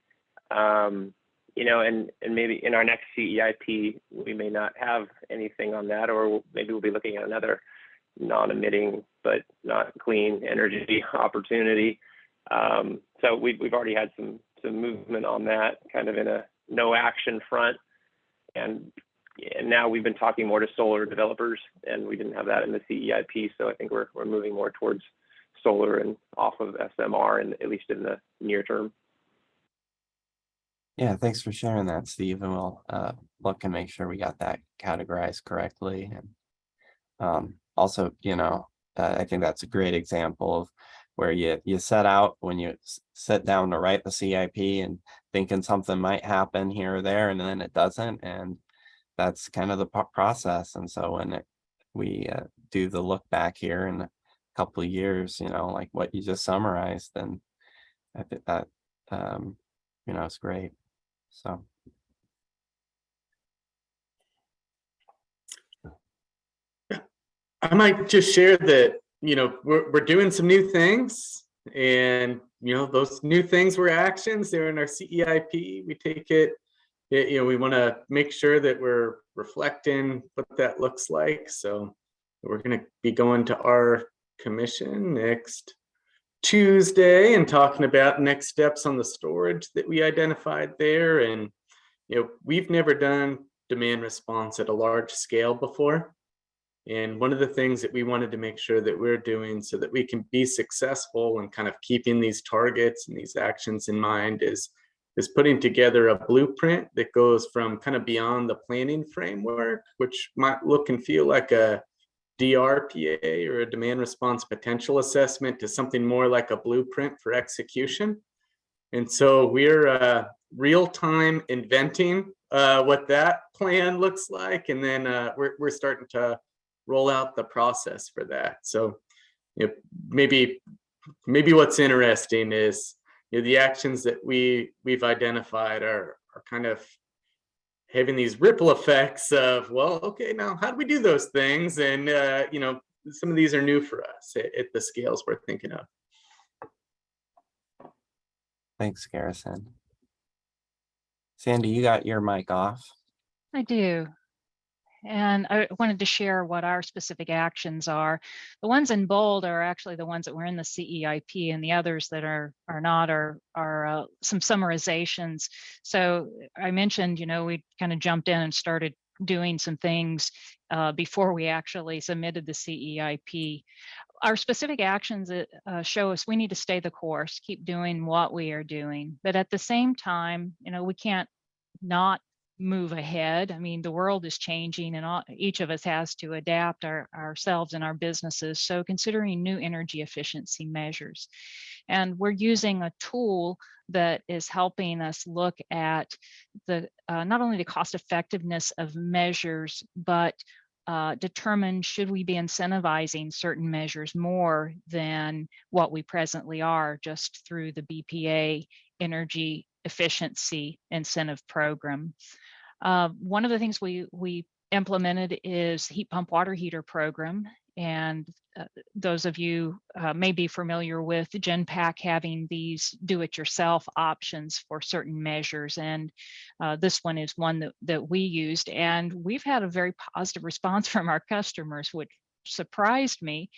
And maybe in our next CEIP, we may not have anything on that, or maybe we'll be looking at another non-emitting but not clean energy opportunity. So we've already had some movement on that, kind of in a no action front. And now we've been talking more to solar developers, and we didn't have that in the CEIP. So I think we're moving more towards solar and off of SMR, and at least in the near term. Yeah, thanks for sharing that, Steve, and we'll look and make sure we got that categorized correctly. And also, I think that's a great example of where you set out when you sit down to write the CIP and thinking something might happen here or there, and then it doesn't, and that's kind of the process. And so when we do the look back here in a couple of years, like what you just summarized, then I think that it's great. So I might just share that, we're doing some new things, and, those new things were actions. They're in our CEIP. We take it, we want to make sure that we're reflecting what that looks like. So we're going to be going to our commission next Tuesday and talking about next steps on the storage that we identified there. And, we've never done demand response at a large scale before. And one of the things that we wanted to make sure that we're doing so that we can be successful and kind of keeping these targets and these actions in mind is putting together a blueprint that goes from kind of beyond the planning framework, which might look and feel like a DRPA or a demand response potential assessment, to something more like a blueprint for execution. And so we're real-time inventing what that plan looks like, and then we're starting to roll out the process for that. So maybe what's interesting is the actions that we've identified are kind of having these ripple effects of, well, okay, now how do we do those things? And some of these are new for us at the scales we're thinking of. Thanks, Garrison. Sandy, you got your mic off. I do. And I wanted to share what our specific actions are. The ones in bold are actually the ones that were in the CEIP, and the others that are not are some summarizations. So I mentioned, we kind of jumped in and started doing some things before we actually submitted the CEIP. Our specific actions show us we need to stay the course, keep doing what we are doing. But at the same time, we can't not move ahead. I mean, the world is changing, and each of us has to adapt ourselves and our businesses. So considering new energy efficiency measures. And we're using a tool that is helping us look at the not only the cost effectiveness of measures, but determine should we be incentivizing certain measures more than what we presently are just through the BPA energy efficiency incentive program. One of the things we implemented is heat pump water heater program. And those of you may be familiar with GenPAC having these do-it-yourself options for certain measures. And this one is one that we used. And we've had a very positive response from our customers, which surprised me.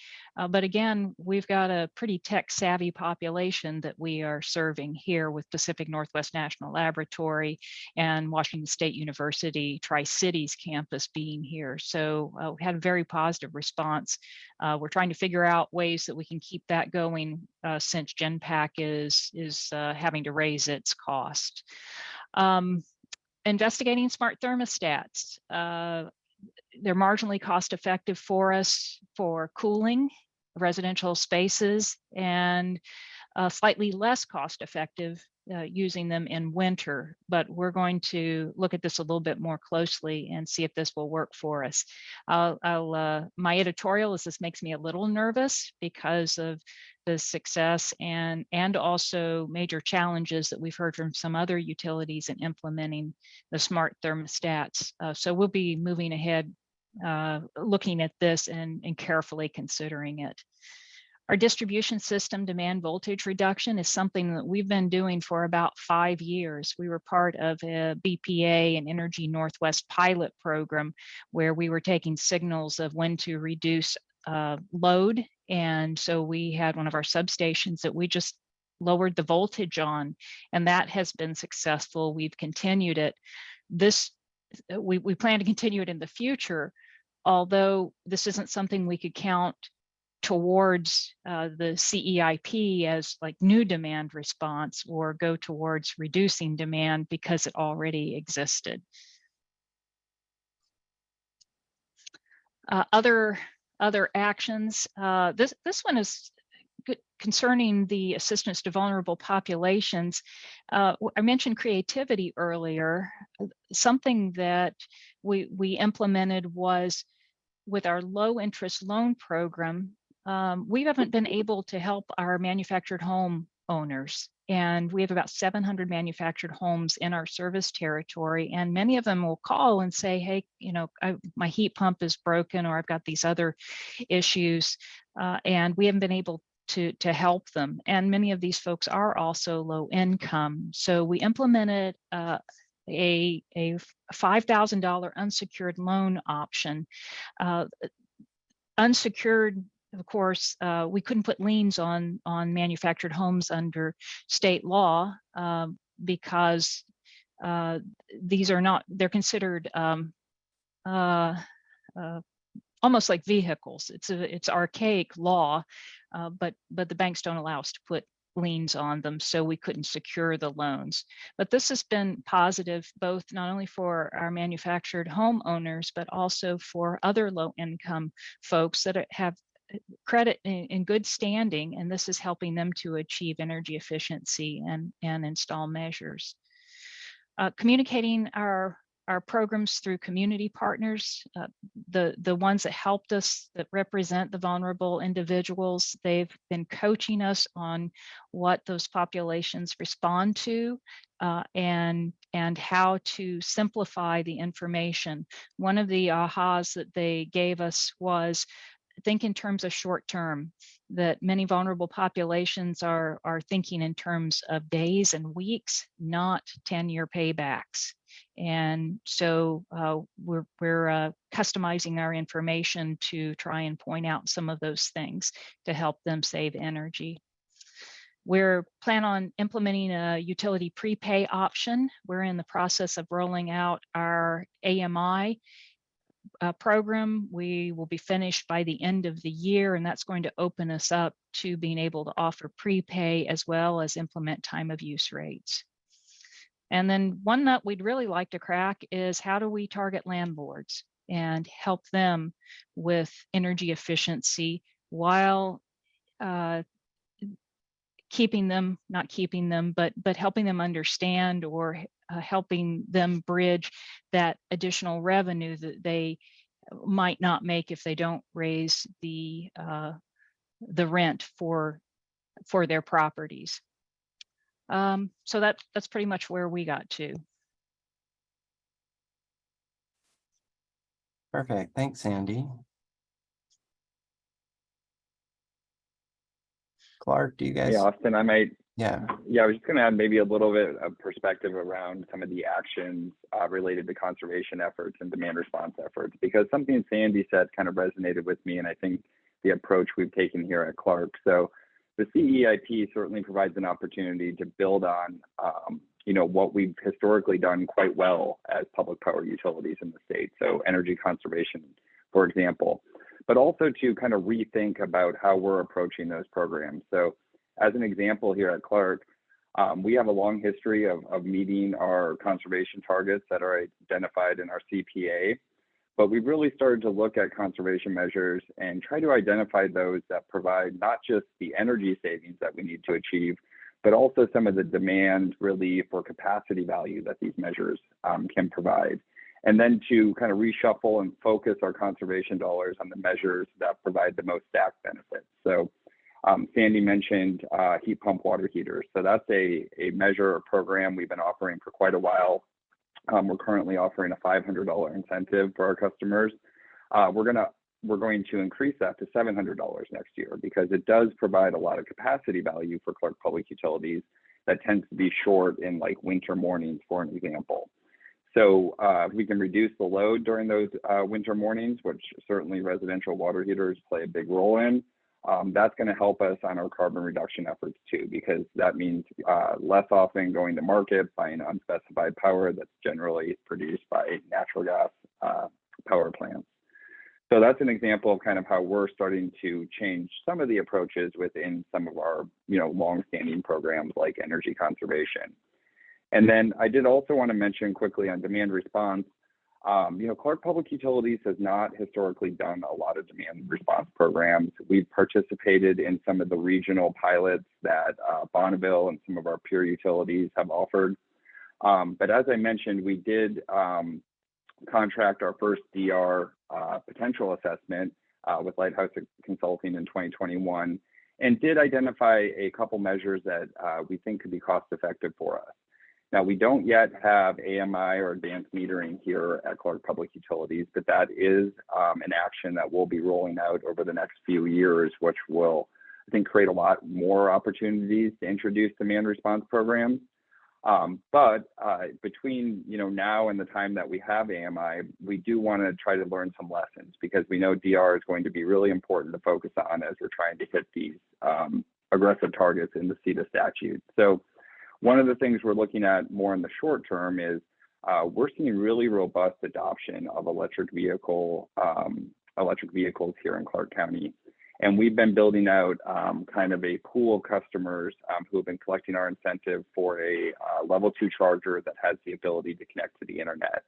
But again, we've got a pretty tech-savvy population that we are serving here with Pacific Northwest National Laboratory and Washington State University Tri-Cities campus being here. So we had a very positive response. We're trying to figure out ways that we can keep that going since GenPAC is having to raise its cost. Investigating smart thermostats. They're marginally cost effective for us for cooling residential spaces, and slightly less cost effective using them in winter. But we're going to look at this a little bit more closely and see if this will work for us. My editorial is this makes me a little nervous because of the success and also major challenges that we've heard from some other utilities in implementing the smart thermostats. So we'll be moving ahead looking at this and carefully considering it. Our distribution system demand voltage reduction is something that we've been doing for about 5 years. We were part of a BPA and Energy Northwest pilot program where we were taking signals of when to reduce load. And so we had one of our substations that we just lowered the voltage on, and that has been successful. We've continued it. We plan to continue it in the future, although this isn't something we could count towards the CEIP as like new demand response or go towards reducing demand because it already existed. Other actions. This one is concerning the assistance to vulnerable populations. I mentioned creativity earlier. Something that we implemented was with our low interest loan program. We haven't been able to help our manufactured home owners, and we have about 700 manufactured homes in our service territory, and many of them will call and say, hey, my heat pump is broken, or I've got these other issues, and we haven't been able to help them. And many of these folks are also low income. So we implemented a $5,000 unsecured loan option. Unsecured, of course, we couldn't put liens on manufactured homes under state law because these are not, they're considered almost like vehicles. It's archaic law, but the banks don't allow us to put liens on them, so we couldn't secure the loans. But this has been positive, both not only for our manufactured home owners, but also for other low income folks that have credit in good standing, and this is helping them to achieve energy efficiency and install measures. Communicating our programs through community partners, the ones that helped us, that represent the vulnerable individuals, they've been coaching us on what those populations respond to and how to simplify the information. One of the ahas that they gave us was think in terms of short term, that many vulnerable populations are thinking in terms of days and weeks, not 10-year paybacks. And so we're customizing our information to try and point out some of those things to help them save energy. We're plan on implementing a utility prepay option. We're in the process of rolling out our AMI program. We will be finished by the end of the year, and that's going to open us up to being able to offer prepay as well as implement time of use rates. And then one nut we'd really like to crack is how do we target landlords and help them with energy efficiency while keeping them, not keeping them, but helping them understand or helping them bridge that additional revenue that they might not make if they don't raise the rent for their properties. So that's pretty much where we got to. Perfect. Thanks, Sandy. Clark, do you guys? Yeah, Austin, I might. Yeah. Yeah, I was just going to add maybe a little bit of perspective around some of the actions related to conservation efforts and demand response efforts, because something Sandy said kind of resonated with me, and I think the approach we've taken here at Clark. So the CEIP certainly provides an opportunity to build on, what we've historically done quite well as public power utilities in the state. So energy conservation, for example, but also to kind of rethink about how we're approaching those programs. So as an example here at Clark, we have a long history of meeting our conservation targets that are identified in our CPA, but we've really started to look at conservation measures and try to identify those that provide not just the energy savings that we need to achieve, but also some of the demand relief or capacity value that these measures can provide. And then to kind of reshuffle and focus our conservation dollars on the measures that provide the most stacked benefits. So Sandy mentioned heat pump water heaters. So that's a measure or program we've been offering for quite a while. We're currently offering a $500 incentive for our customers. We're going to increase that to $700 next year because it does provide a lot of capacity value for Clark Public Utilities that tends to be short in like winter mornings, for an example. So if we can reduce the load during those winter mornings, which certainly residential water heaters play a big role in, that's going to help us on our carbon reduction efforts too, because that means less often going to market, buying unspecified power that's generally produced by natural gas power plants. So that's an example of kind of how we're starting to change some of the approaches within some of our, longstanding programs like energy conservation. And then I did also want to mention quickly on demand response. Clark Public Utilities has not historically done a lot of demand response programs. We've participated in some of the regional pilots that Bonneville and some of our peer utilities have offered. But as I mentioned, we did contract our first DR potential assessment with Lighthouse Consulting in 2021, and did identify a couple measures that we think could be cost effective for us. Now, we don't yet have AMI or advanced metering here at Clark Public Utilities, but that is an action that we'll be rolling out over the next few years, which will, I think, create a lot more opportunities to introduce demand response programs. But between now and the time that we have AMI, we do want to try to learn some lessons, because we know DR is going to be really important to focus on as we're trying to hit these aggressive targets in the CETA statute. So one of the things we're looking at more in the short term is we're seeing really robust adoption of electric vehicles here in Clark County. And we've been building out kind of a pool of customers who have been collecting our incentive for a level 2 charger that has the ability to connect to the internet.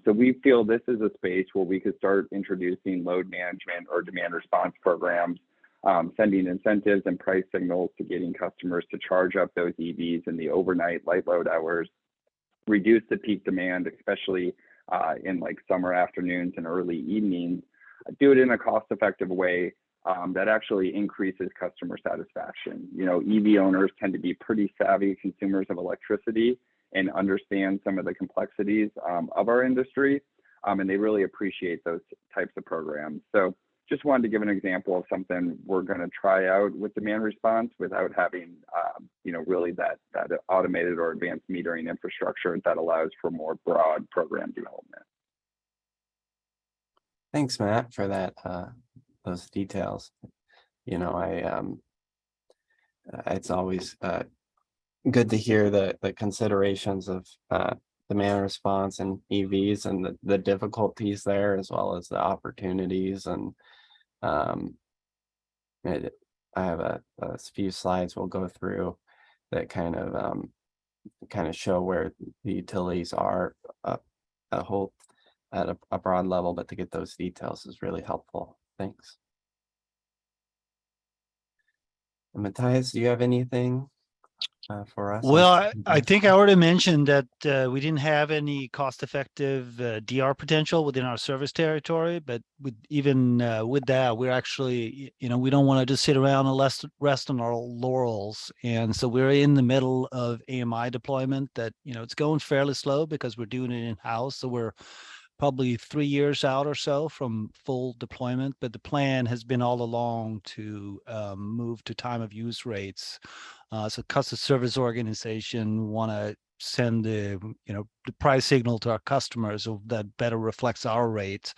So we feel this is a space where we could start introducing load management or demand response programs, sending incentives and price signals to getting customers to charge up those EVs in the overnight light load hours, reduce the peak demand, especially in like summer afternoons and early evenings, do it in a cost-effective way that actually increases customer satisfaction. EV owners tend to be pretty savvy consumers of electricity and understand some of the complexities of our industry, and they really appreciate those types of programs. So just wanted to give an example of something we're going to try out with demand response without having, really that automated or advanced metering infrastructure that allows for more broad program development. Thanks, Matt, for that, those details. It's always good to hear the considerations of demand response and EVs and the difficulties there, as well as the opportunities. And I have a few slides we'll go through that kind of show where the utilities are at a broad level, but to get those details is really helpful. Thanks. And Matthias, do you have anything for us? Well, I think I already mentioned that we didn't have any cost-effective DR potential within our service territory, but with that, we're actually, we don't want to just sit around and rest on our laurels. And so we're in the middle of AMI deployment that, it's going fairly slow because we're doing it in-house. So we're probably 3 years out or so from full deployment, but the plan has been all along to move to time of use rates. So customer service organization want to send the price signal to our customers that better reflects our rates.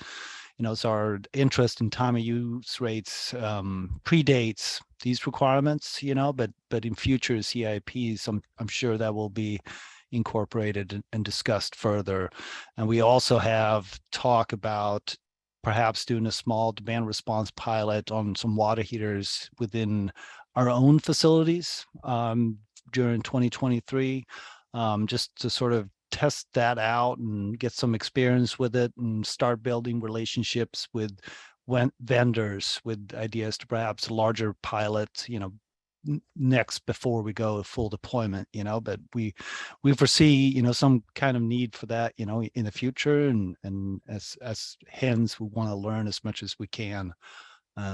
So our interest in time of use rates predates these requirements, but in future CIPs, I'm sure that will be incorporated and discussed further. And we also have talk about perhaps doing a small demand response pilot on some water heaters within our own facilities during 2023, just to sort of test that out and get some experience with it and start building relationships with vendors with ideas to perhaps a larger pilot, next before we go full deployment, but we foresee, some kind of need for that, in the future. And as hens, we want to learn as much as we can.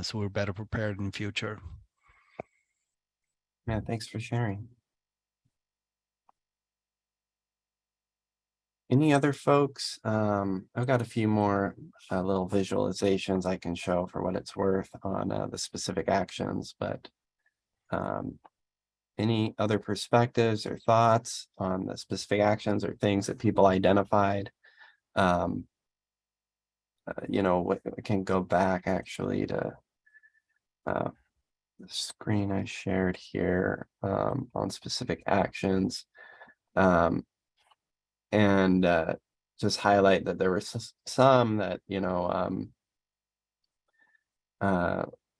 So we're better prepared in the future. Yeah, thanks for sharing. Any other folks? I've got a few more little visualizations I can show for what it's worth on the specific actions, but any other perspectives or thoughts on the specific actions or things that people identified? We can go back actually to the screen I shared here on specific actions, and just highlight that there were some that,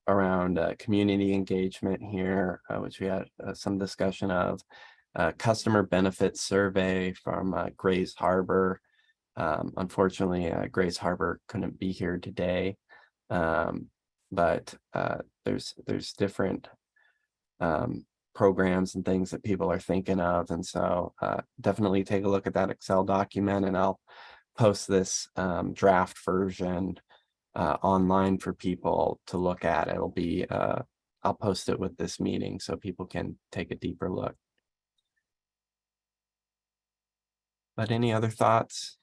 around community engagement here, which we had some discussion of. Customer benefits survey from Grays Harbor. Unfortunately, Grays Harbor couldn't be here today, but there's different programs and things that people are thinking of. And so definitely take a look at that Excel document, and I'll post this draft version online for people to look at. It'll be, I'll post it with this meeting so people can take a deeper look. But any other thoughts?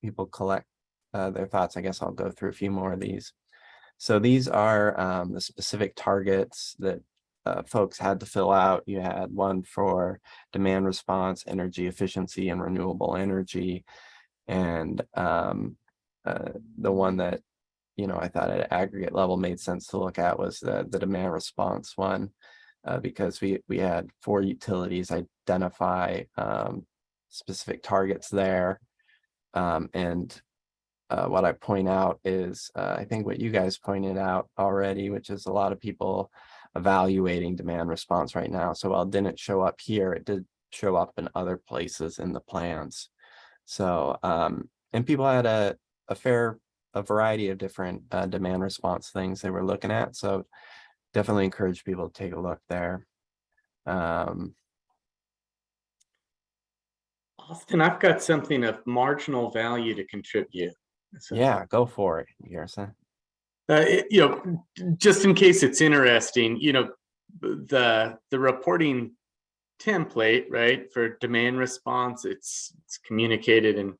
People collect their thoughts. I guess I'll go through a few more of these. So these are the specific targets that folks had to fill out. You had one for demand response, energy efficiency, and renewable energy. And the one that, I thought at aggregate level made sense to look at was the demand response one, because we had 4 utilities identify specific targets there. And what I point out is, I think what you guys pointed out already, which is a lot of people evaluating demand response right now. So while it didn't show up here, it did show up in other places in the plans. So, and people had a variety of different demand response things they were looking at. So definitely encourage people to take a look there. Austin, I've got something of marginal value to contribute. So, yeah, go for it, Garrison. Just in case it's interesting, the reporting template, right, for demand response, it's communicated in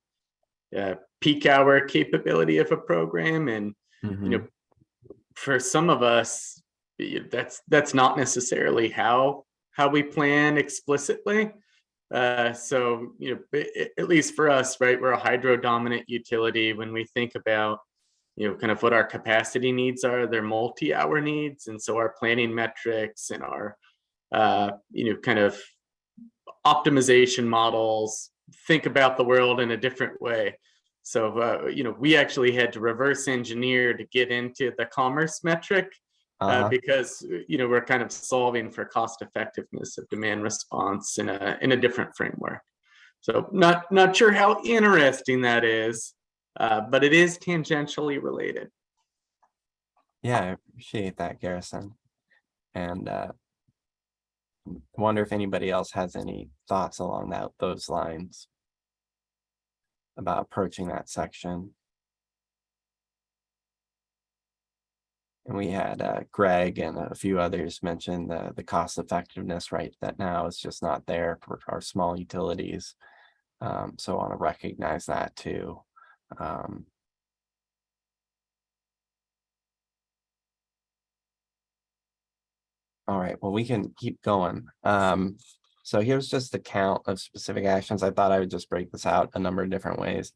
peak hour capability of a program. And, Mhm. for some of us, that's not necessarily how we plan explicitly. So, at least for us, right, we're a hydro dominant utility. When we think about, kind of what our capacity needs are, they're multi-hour needs. And so our planning metrics and our, kind of optimization models think about the world in a different way. So, we actually had to reverse engineer to get into the commerce metric, because, we're kind of solving for cost effectiveness of demand response in a different framework. So not sure how interesting that is, but it is tangentially related. Yeah, I appreciate that, Garrison. And wonder if anybody else has any thoughts along those lines about approaching that section. And we had Greg and a few others mention the cost effectiveness, right? That now is just not there for our small utilities. So I want to recognize that too. All right, well, we can keep going. So here's just the count of specific actions. I thought I would just break this out a number of different ways.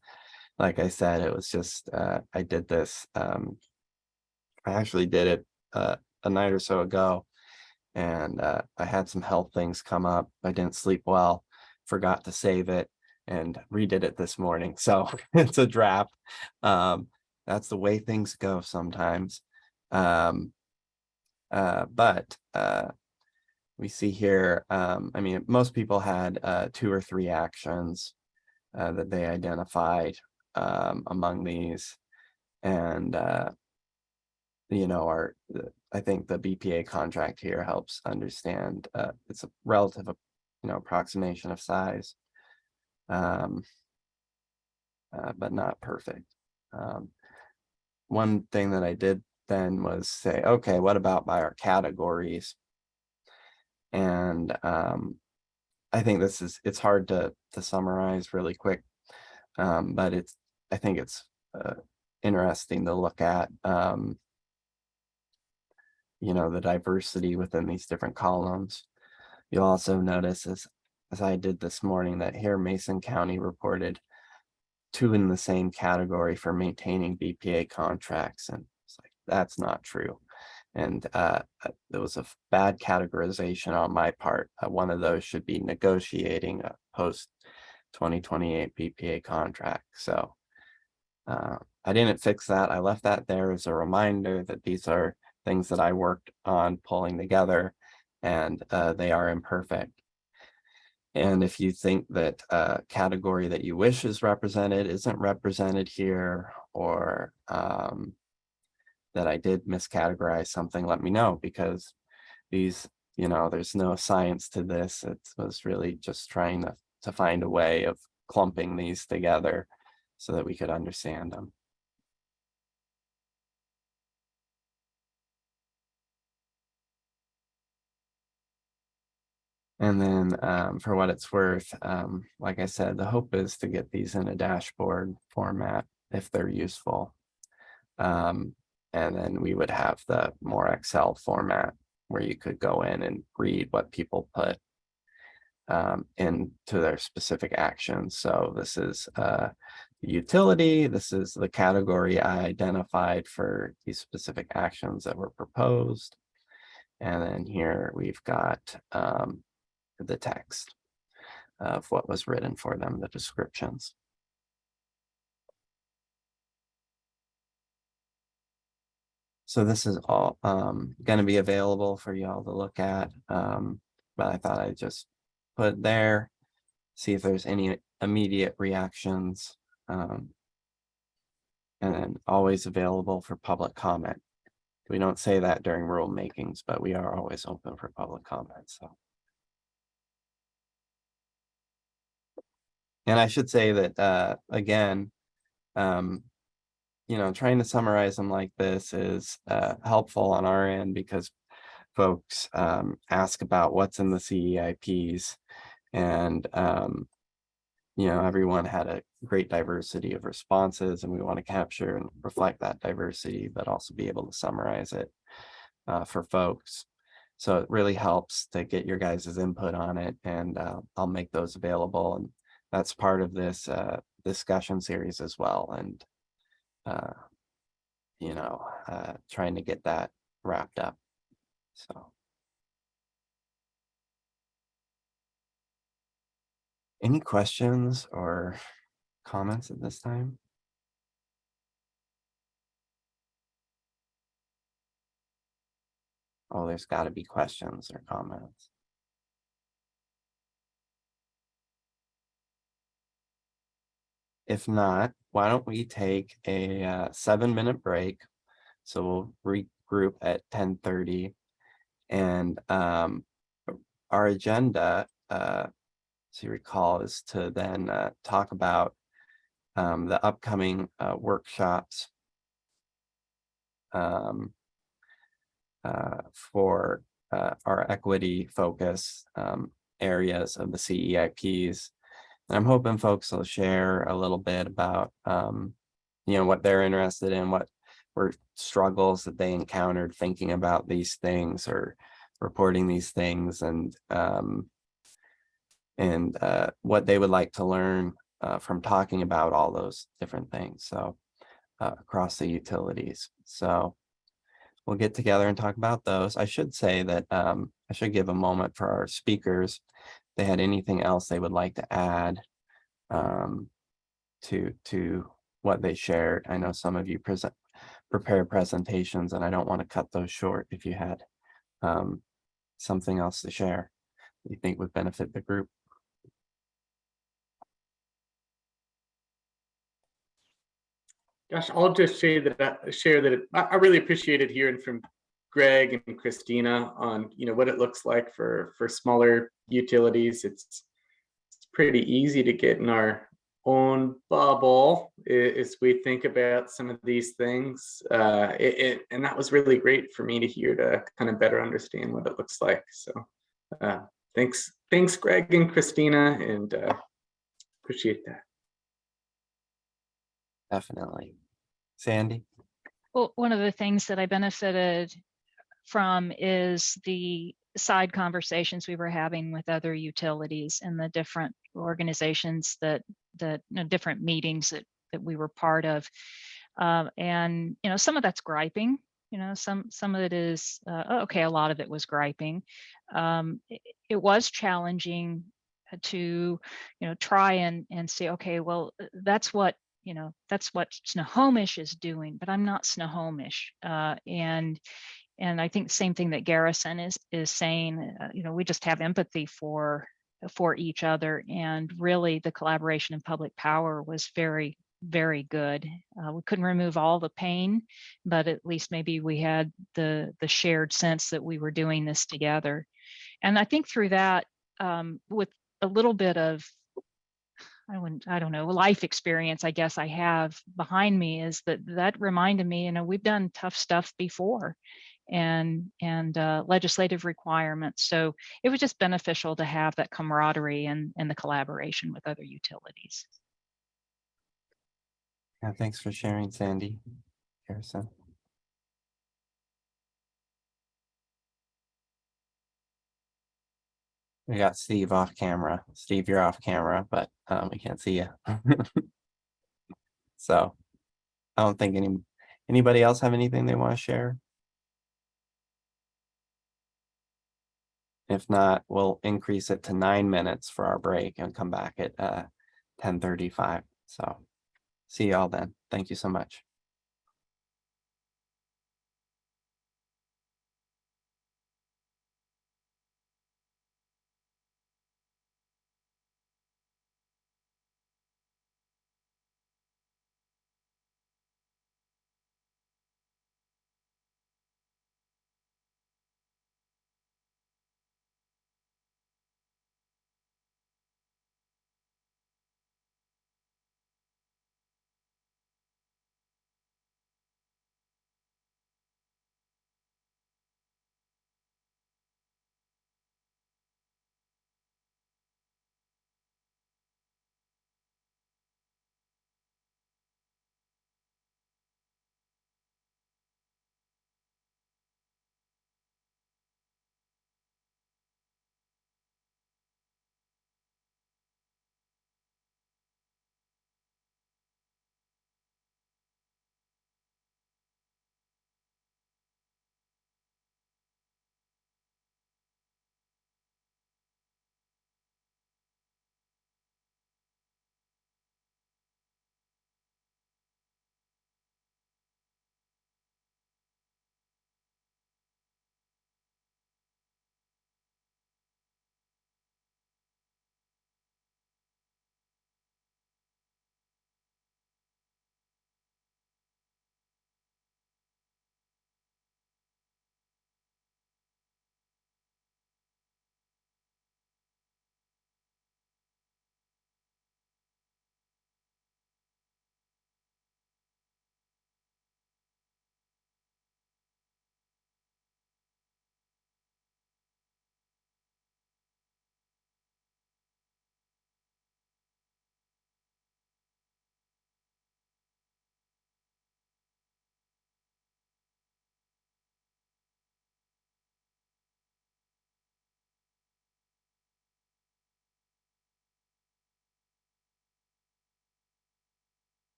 Like I said, it was just, I did this, I actually did it a night or so ago, and I had some health things come up. I didn't sleep well, forgot to save it, and redid it this morning. So it's a draft. That's the way things go sometimes. But we see here, I mean, most people had 2 or 3 actions that they identified among these. And, I think the BPA contract here helps understand it's a relative, approximation of size, but not perfect. One thing that I did then was say, okay, what about by our categories? And I think it's hard to summarize really quick, but I think it's interesting to look at, the diversity within these different columns. You'll also notice as I did this morning that here Mason County reported 2 in the same category for maintaining BPA contracts, and it's like, that's not true. And there was a bad categorization on my part. One of those should be negotiating a post 2028 BPA contract. So I didn't fix that. I left that there as a reminder that these are things that I worked on pulling together, and they are imperfect. And if you think that a category that you wish is represented isn't represented here, or that I did miscategorize something, let me know, because these, there's no science to this. It was really just trying to find a way of clumping these together so that we could understand them. And then for what it's worth, like I said, the hope is to get these in a dashboard format if they're useful. And then we would have the more Excel format where you could go in and read what people put into their specific actions. So this is the utility. This is the category I identified for these specific actions that were proposed. And then here we've got the text of what was written for them, the descriptions. So this is all going to be available for y'all to look at, but I thought I'd just put it there, see if there's any immediate reactions, and then always available for public comment. We don't say that during rule makings, but we are always open for public comment. So, and I should say that again, trying to summarize them like this is helpful on our end because folks ask about what's in the CEIPs, and everyone had a great diversity of responses, and we want to capture and reflect that diversity, but also be able to summarize it for folks. So it really helps to get your guys' input on it, and I'll make those available. And that's part of this discussion series as well. And, trying to get that wrapped up. So. Any questions or comments at this time? Oh, there's got to be questions or comments. If not, why don't we take a 7-minute break? So we'll regroup at 10:30, and our agenda, so you recall, is to then talk about the upcoming workshops for our equity focus areas of the CEIPs. And I'm hoping folks will share a little bit about, what they're interested in, what were struggles that they encountered thinking about these things or reporting these things, and what they would like to learn from talking about all those different things. So across the utilities. So we'll get together and talk about those. I should say that I should give a moment for our speakers. If they had anything else they would like to add to what they shared. I know some of you prepare presentations, and I don't want to cut those short. If you had something else to share you think would benefit the group. Gosh, I'll just share that I really appreciated hearing from Greg and Christina on what it looks like for smaller utilities. It's pretty easy to get in our own bubble as we think about some of these things, and that was really great for me to hear, to kind of better understand what it looks like. So thanks Greg and Christina, and appreciate that. Definitely. Sandy? Well, one of the things that I benefited from is the side conversations we were having with other utilities and the different organizations that different meetings that we were part of. And some of that's griping. Some of it is okay. A lot of it was griping. It was challenging to try and say, okay, well, that's what Snohomish is doing, but I'm not Snohomish. And I think the same thing that Garrison is saying. We just have empathy for each other, and really the collaboration in public power was very, very good. We couldn't remove all the pain, but at least maybe we had the shared sense that we were doing this together. And I think through that, with a little bit of I don't know, life experience, I guess I have behind me, is that reminded me, we've done tough stuff before, and legislative requirements. So it was just beneficial to have that camaraderie and the collaboration with other utilities. Yeah, thanks for sharing, Sandy. Harrison? We got Steve off camera. Steve, you're off camera, but we can't see you. So I don't think anybody else have anything they want to share? If not, we'll increase it to 9 minutes for our break and come back at 10:35. So see y'all then. Thank you so much.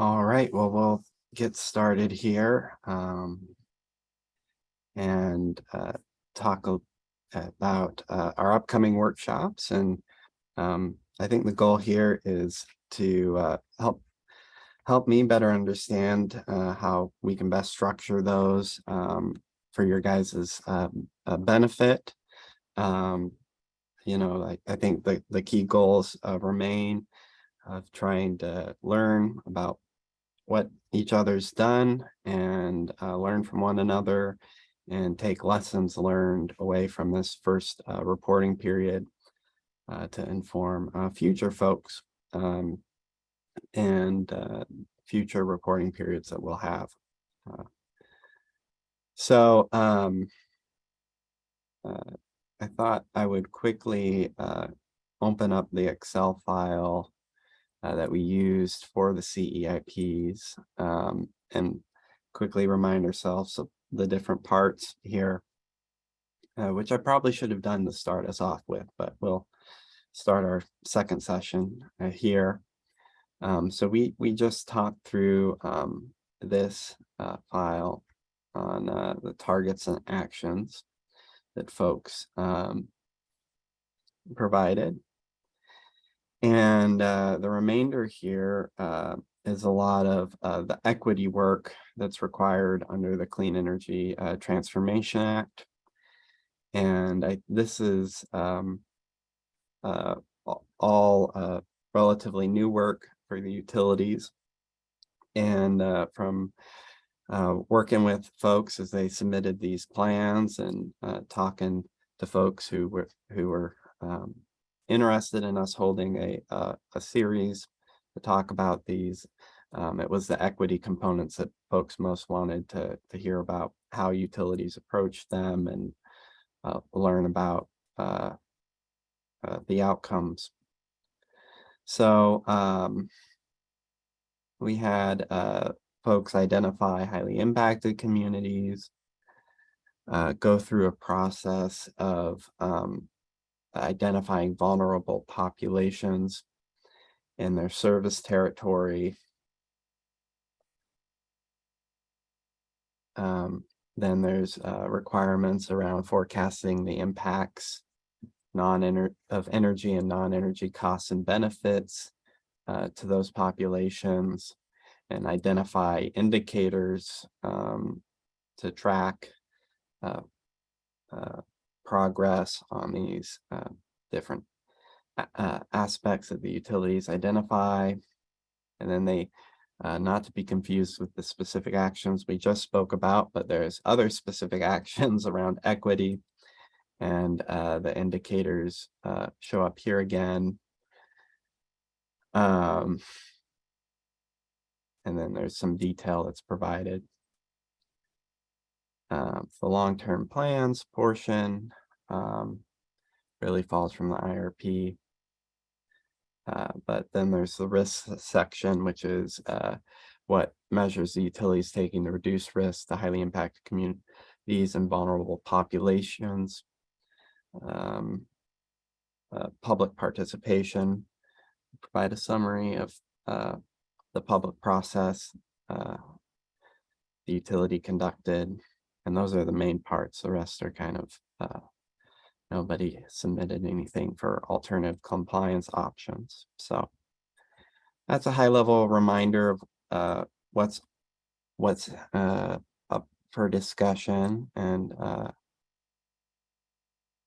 All right, well, we'll get started here and talk about our upcoming workshops. And I think the goal here is to help me better understand how we can best structure those for your guys's benefit. You know, I think the key goals remain of trying to learn about what each other's done and learn from one another and take lessons learned away from this first reporting period to inform future folks and future reporting periods that we'll have. So I thought I would quickly open up the Excel file that we used for the CEIPs and quickly remind ourselves of the different parts here, which I probably should have done to start us off with, but we'll start our second session here. So we just talked through this file on the targets and actions that folks provided. And the remainder here is a lot of the equity work that's required under the Clean Energy Transformation Act. And this is all relatively new work for the utilities. And from working with folks as they submitted these plans and talking to folks who were interested in us holding a series to talk about these. It was the equity components that folks most wanted to hear about, how utilities approach them and learn about the outcomes. So we had folks identify highly impacted communities, go through a process of identifying vulnerable populations in their service territory. Then there's requirements around forecasting the impacts of energy and non-energy costs and benefits to those populations, and identify indicators to track progress on these different aspects that the utilities identify. And then they, not to be confused with the specific actions we just spoke about, but there's other specific actions around equity, and the indicators show up here again. And then there's some detail that's provided. The long-term plans portion really falls from the IRP. But then there's the risk section, which is what measures the utilities taking to reduce risk to highly impacted communities and vulnerable populations. Public participation, provide a summary of the public process the utility conducted, and those are the main parts. The rest are kind of nobody submitted anything for alternative compliance options. So that's a high-level reminder of what's up for discussion. And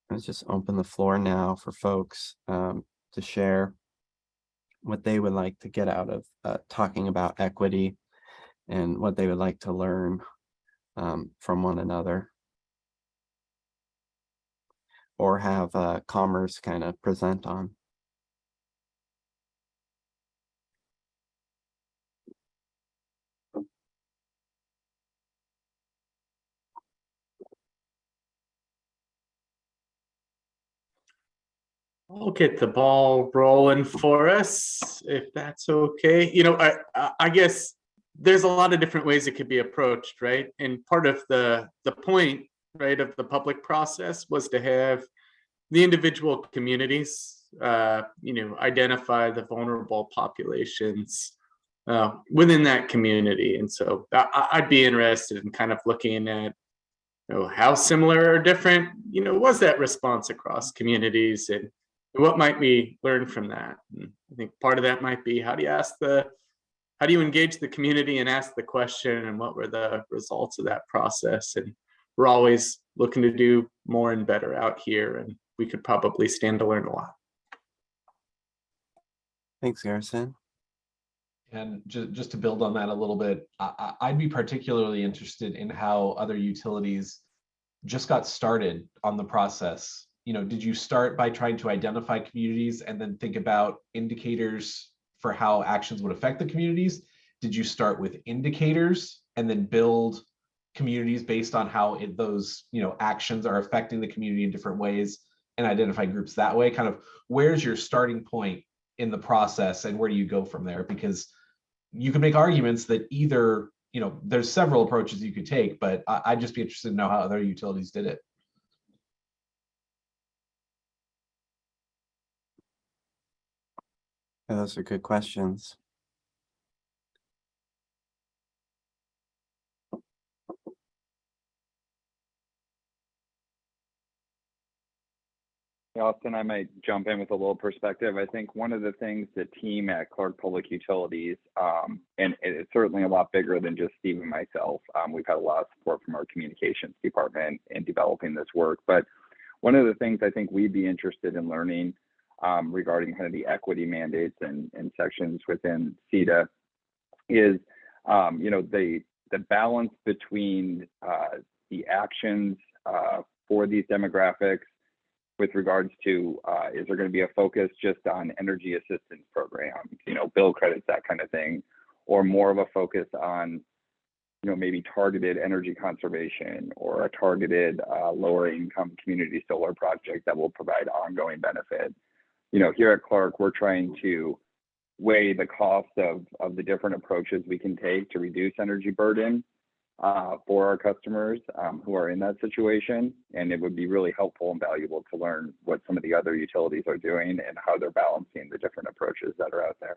let's just open the floor now for folks to share what they would like to get out of talking about equity and what they would like to learn from one another, or have Commerce kind of present on. I'll get the ball rolling for us, if that's okay. You know, I guess there's a lot of different ways it could be approached, right? And part of the point, right, of the public process was to have the individual communities, you know, identify the vulnerable populations within that community. And so I'd be interested in kind of looking at, how similar or different, was that response across communities, and what might we learn from that? And I think part of that might be, how do you engage the community and ask the question, and what were the results of that process? And we're always looking to do more and better out here, and we could probably stand to learn a lot. Thanks, Garrison. And just to build on that a little bit, I'd be particularly interested in how other utilities just got started on the process. Did you start by trying to identify communities and then think about indicators for how actions would affect the communities? Did you start with indicators and then build communities based on how those actions are affecting the community in different ways, and identify groups that way? Kind of, where's your starting point in the process, and where do you go from there? Because you can make arguments that either, there's several approaches you could take, but I'd just be interested to know how other utilities did it. Yeah, those are good questions. Austin, I might jump in with a little perspective. I think one of the things the team at Clark Public Utilities, and it's certainly a lot bigger than just Steve and myself. We've had a lot of support from our communications department in developing this work. But one of the things I think we'd be interested in learning regarding kind of the equity mandates and sections within CETA is, the balance between the actions for these demographics with regards to, is there going to be a focus just on energy assistance programs, bill credits, that kind of thing, or more of a focus on, maybe targeted energy conservation or a targeted lower income community solar project that will provide ongoing benefit. Here at Clark, we're trying to weigh the cost of the different approaches we can take to reduce energy burden for our customers who are in that situation. And it would be really helpful and valuable to learn what some of the other utilities are doing and how they're balancing the different approaches that are out there.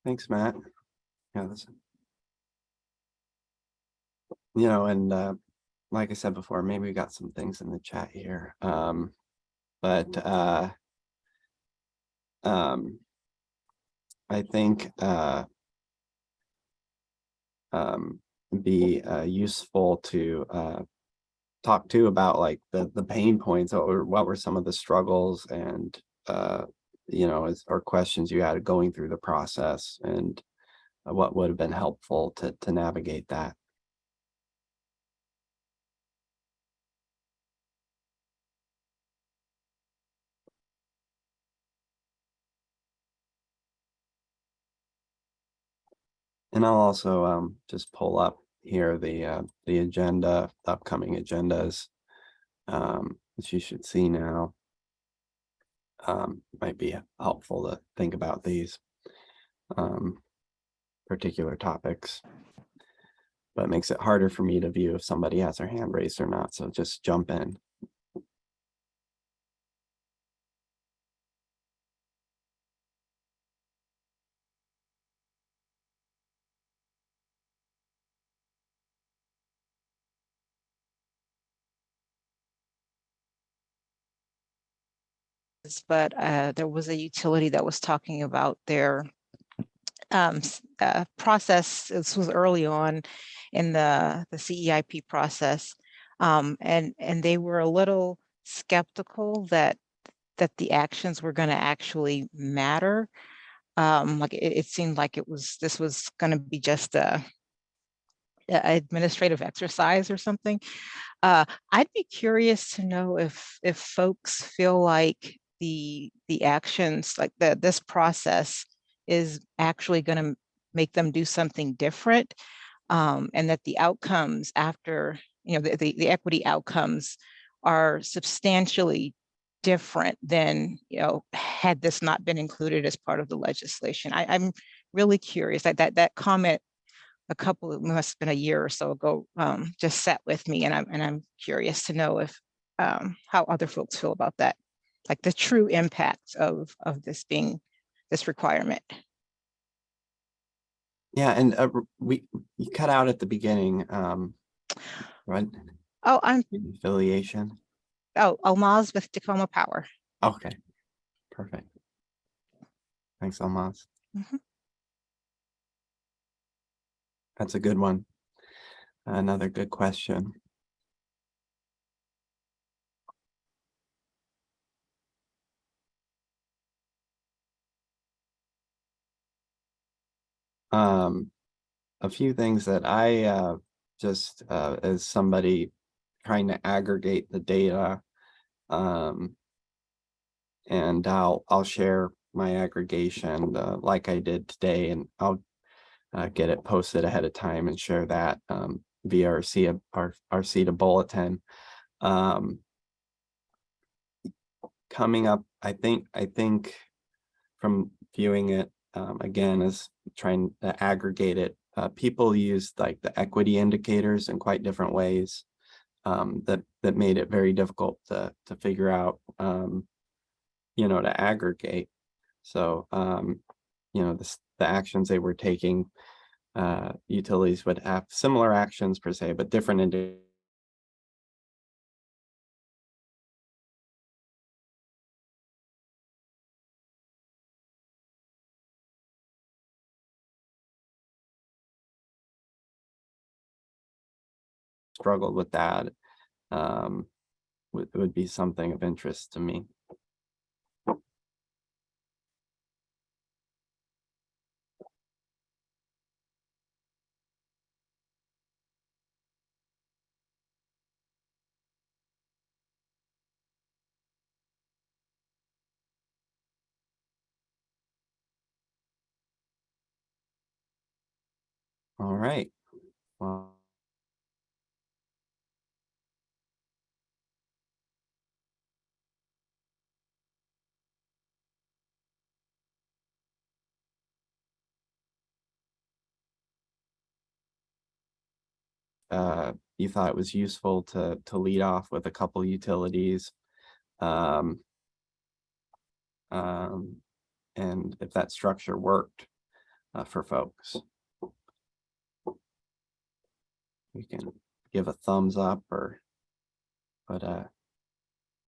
Thanks, Matt. Yeah, and like I said before, maybe we got some things in the chat here. But I think be useful to talk to about like the pain points, or what were some of the struggles, and or questions you had going through the process, and what would have been helpful to navigate that. And I'll also just pull up here the agenda, upcoming agendas, which you should see now. Might be helpful to think about these particular topics, but it makes it harder for me to view if somebody has their hand raised or not. So just jump in. But there was a utility that was talking about their process. This was early on in the CEIP process, and they were a little skeptical that the actions were going to actually matter. Like it seemed like this was going to be just a administrative exercise or something. I'd be curious to know if folks feel like the actions, like this process, is actually going to make them do something different, and that the outcomes after, the equity outcomes are substantially different than, had this not been included as part of the legislation. I'm really curious. That comment must have been a year or so ago, just sat with me, and I'm curious to know if how other folks feel about that, like the true impact of this being this requirement. Yeah, and you cut out at the beginning, right? Oh, I'm Affiliation. Almaz with Tacoma Power. Okay, perfect. Thanks, Almaz. Mhm. That's a good one. Another good question. A few things that I just as somebody trying to aggregate the data, and I'll share my aggregation like I did today, and I'll get it posted ahead of time and share that via our CETA bulletin. Coming up, I think from viewing it again as trying to aggregate it, people used like the equity indicators in quite different ways that made it very difficult to figure out, to aggregate. So, the actions they were taking, utilities would have similar actions per se, but different indicators. Struggled with that, would be something of interest to me. All right. Well, you thought it was useful to lead off with a couple utilities. Um, and if that structure worked for folks, we can give a thumbs up or put a